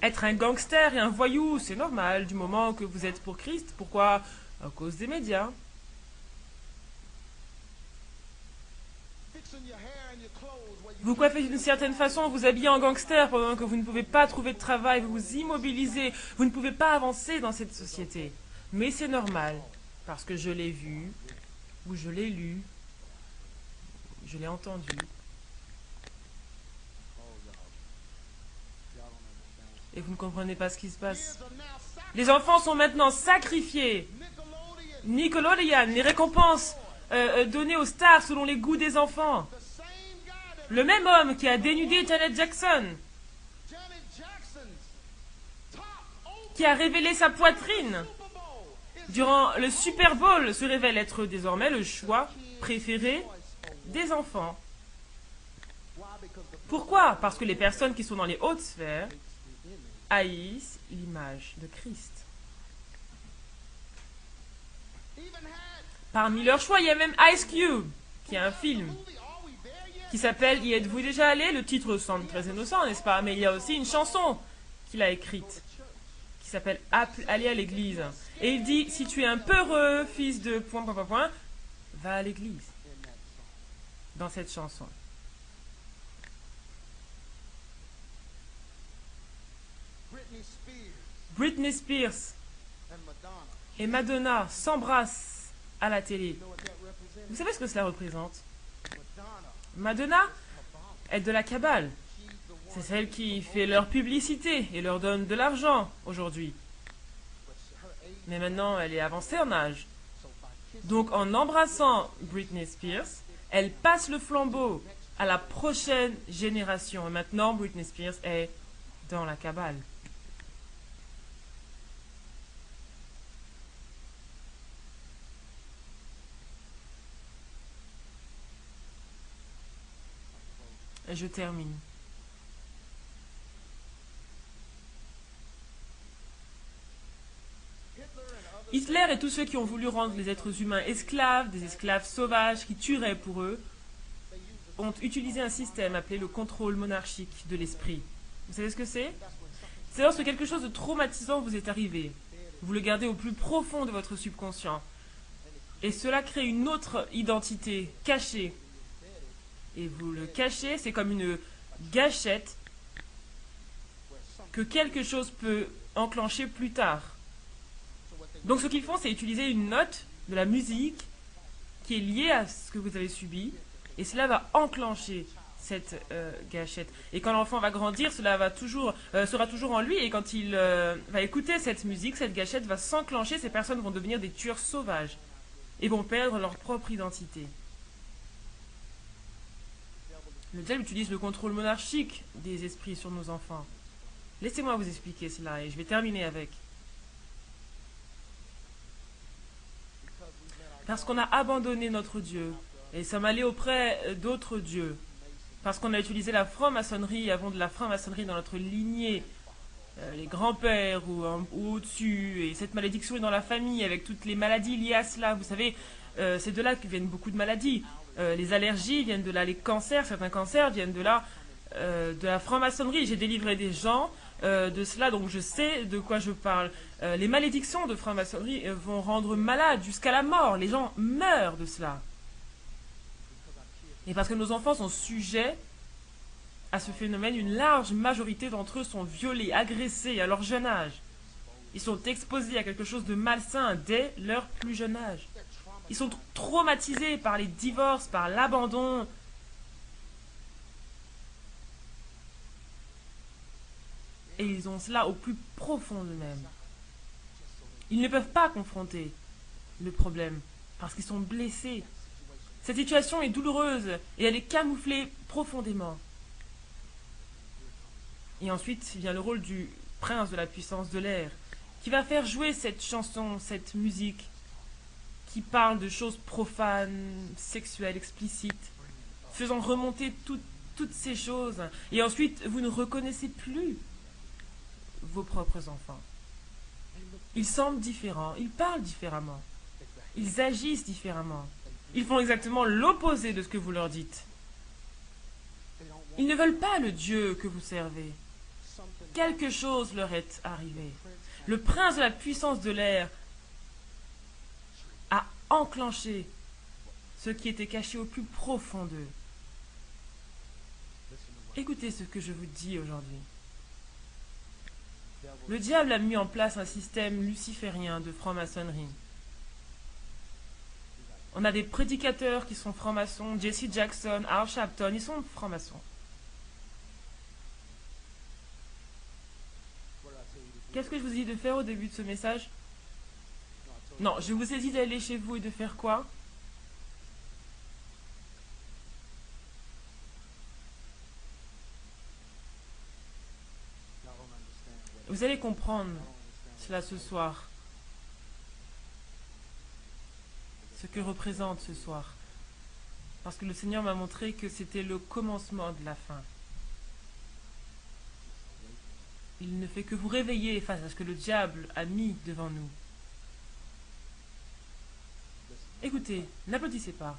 S2: Être un gangster et un voyou, c'est normal du moment que vous êtes pour Christ. Pourquoi? À cause des médias. Vous coiffez d'une certaine façon, vous habillez en gangster pendant que vous ne pouvez pas trouver de travail, vous vous immobilisez, vous ne pouvez pas avancer dans cette société. Mais c'est normal. parce que je l'ai vu, ou je l'ai lu, je l'ai entendu. Et vous ne comprenez pas ce qui se passe. Les enfants sont maintenant sacrifiés. Nickelodeon, les récompenses données aux stars selon les goûts des enfants. Le même homme qui a dénudé Janet Jackson, qui a révélé sa poitrine durant le Super Bowl, se révèle être désormais le choix préféré des enfants. Pourquoi? Parce que les personnes qui sont dans les hautes sphères haïssent l'image de Christ. Parmi leurs choix, il y a même Ice Cube, qui a un film qui s'appelle « Y êtes-vous déjà allé ?» Le titre semble très innocent, n'est-ce pas? Mais il y a aussi une chanson qu'il a écrite, qui s'appelle « Aller à l'église ». Et il dit « Si tu es un peureux fils de... va à l'église » dans cette chanson. Britney Spears et Madonna s'embrassent à la télé. Vous savez ce que cela représente? Madonna est de la cabale. C'est celle qui fait leur publicité et leur donne de l'argent aujourd'hui. Mais maintenant, elle est avancée en âge. Donc, en embrassant Britney Spears, elle passe le flambeau à la prochaine génération. Et maintenant, Britney Spears est dans la cabale. Et je termine. Hitler et tous ceux qui ont voulu rendre les êtres humains esclaves, des esclaves sauvages qui tueraient pour eux, ont utilisé un système appelé le contrôle monarchique de l'esprit. Vous savez ce que c'est? C'est lorsque quelque chose de traumatisant vous est arrivé. Vous le gardez au plus profond de votre subconscient. Et cela crée une autre identité cachée. Et vous le cachez, c'est comme une gâchette que quelque chose peut enclencher plus tard. Donc ce qu'ils font, c'est utiliser une note de la musique qui est liée à ce que vous avez subi, et cela va enclencher cette gâchette. Et quand l'enfant va grandir, cela va sera toujours en lui, et quand il va écouter cette musique, cette gâchette va s'enclencher, ces personnes vont devenir des tueurs sauvages, et vont perdre leur propre identité. Le diable utilise le contrôle monarchique des esprits sur nos enfants. Laissez-moi vous expliquer cela, et je vais terminer avec. Parce qu'on a abandonné notre Dieu et sommes allés auprès d'autres dieux. Parce qu'on a utilisé la franc-maçonnerie, avons de la franc-maçonnerie dans notre lignée, les grands-pères ou au-dessus, et cette malédiction est dans la famille avec toutes les maladies liées à cela. Vous savez, c'est de là que viennent beaucoup de maladies. Les allergies viennent de là, les cancers, certains cancers viennent de là, de la franc-maçonnerie. J'ai délivré des gens de cela, donc je sais de quoi je parle. Les malédictions de franc-maçonnerie vont rendre malade jusqu'à la mort. Les gens meurent de cela. Et parce que nos enfants sont sujets à ce phénomène, une large majorité d'entre eux sont violés, agressés à leur jeune âge. Ils sont exposés à quelque chose de malsain dès leur plus jeune âge. Ils sont traumatisés par les divorces, par l'abandon. Et ils ont cela au plus profond d'eux-mêmes. Ils ne peuvent pas confronter le problème parce qu'ils sont blessés. Cette situation est douloureuse et elle est camouflée profondément. Et ensuite vient le rôle du prince de la puissance de l'air qui va faire jouer cette chanson, cette musique qui parle de choses profanes, sexuelles, explicites, faisant remonter toutes ces choses. Et ensuite, vous ne reconnaissez plus vos propres enfants. Ils semblent différents, ils parlent différemment, ils agissent différemment. Ils font exactement l'opposé de ce que vous leur dites. Ils ne veulent pas le Dieu que vous servez. Quelque chose leur est arrivé. Le prince de la puissance de l'air a enclenché ce qui était caché au plus profond d'eux. Écoutez ce que je vous dis aujourd'hui. Le diable a mis en place un système luciférien de franc-maçonnerie. On a des prédicateurs qui sont francs-maçons, Jesse Jackson, Al Sharpton, ils sont francs-maçons. Qu'est-ce que je vous ai dit de faire au début de ce message? Non, je vous ai dit d'aller chez vous et de faire quoi? Vous allez comprendre cela ce soir. Ce que représente ce soir. Parce que le Seigneur m'a montré que c'était le commencement de la fin. Il ne fait que vous réveiller face à ce que le diable a mis devant nous. Écoutez, n'applaudissez pas.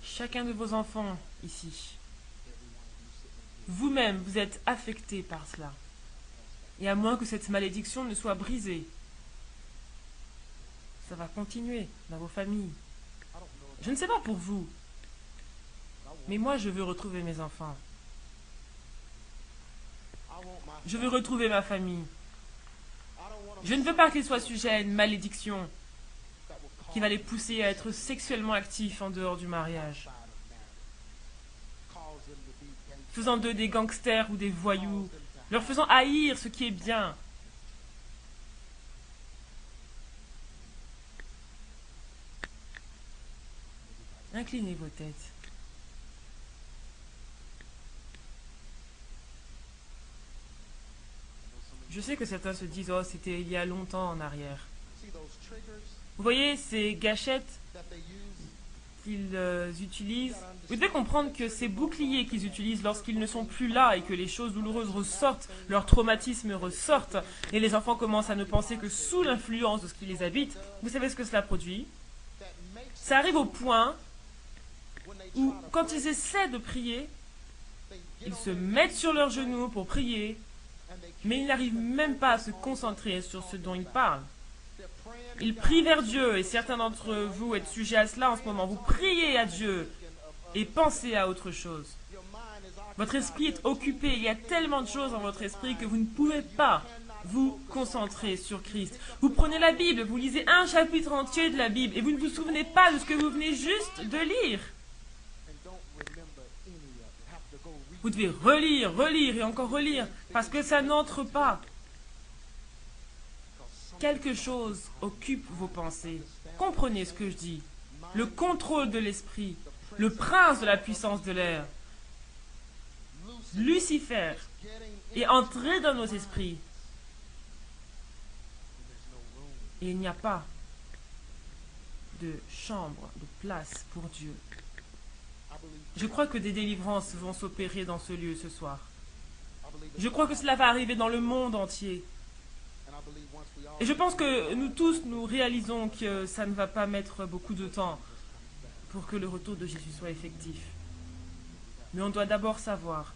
S2: Chacun de vos enfants ici, vous-même, vous êtes affecté par cela. Et à moins que cette malédiction ne soit brisée, ça va continuer dans vos familles. Je ne sais pas pour vous, mais moi je veux retrouver mes enfants. Je veux retrouver ma famille. Je ne veux pas qu'ils soient sujets à une malédiction qui va les pousser à être sexuellement actifs en dehors du mariage, faisant d'eux des gangsters ou des voyous, leur faisant haïr ce qui est bien. Inclinez vos têtes. Je sais que certains se disent « Oh, c'était il y a longtemps en arrière ». Vous voyez ces gâchettes qu'ils utilisent? Vous devez comprendre que ces boucliers qu'ils utilisent lorsqu'ils ne sont plus là et que les choses douloureuses ressortent, leurs traumatismes ressortent, et les enfants commencent à ne penser que sous l'influence de ce qui les habite, vous savez ce que cela produit? Ça arrive au point où, quand ils essaient de prier, ils se mettent sur leurs genoux pour prier, mais ils n'arrivent même pas à se concentrer sur ce dont ils parlent. Ils prient vers Dieu, et certains d'entre vous êtes sujets à cela en ce moment. Vous priez à Dieu et pensez à autre chose. Votre esprit est occupé, il y a tellement de choses dans votre esprit que vous ne pouvez pas vous concentrer sur Christ. Vous prenez la Bible, vous lisez un chapitre entier de la Bible, et vous ne vous souvenez pas de ce que vous venez juste de lire. Vous devez relire, relire et encore relire, parce que ça n'entre pas. Quelque chose occupe vos pensées. Comprenez ce que je dis. Le contrôle de l'esprit, le prince de la puissance de l'air, Lucifer, est entré dans nos esprits. Et il n'y a pas de chambre, de place pour Dieu. Je crois que des délivrances vont s'opérer dans ce lieu ce soir. Je crois que cela va arriver dans le monde entier. Et je pense que nous tous, nous réalisons que ça ne va pas mettre beaucoup de temps pour que le retour de Jésus soit effectif. Mais on doit d'abord savoir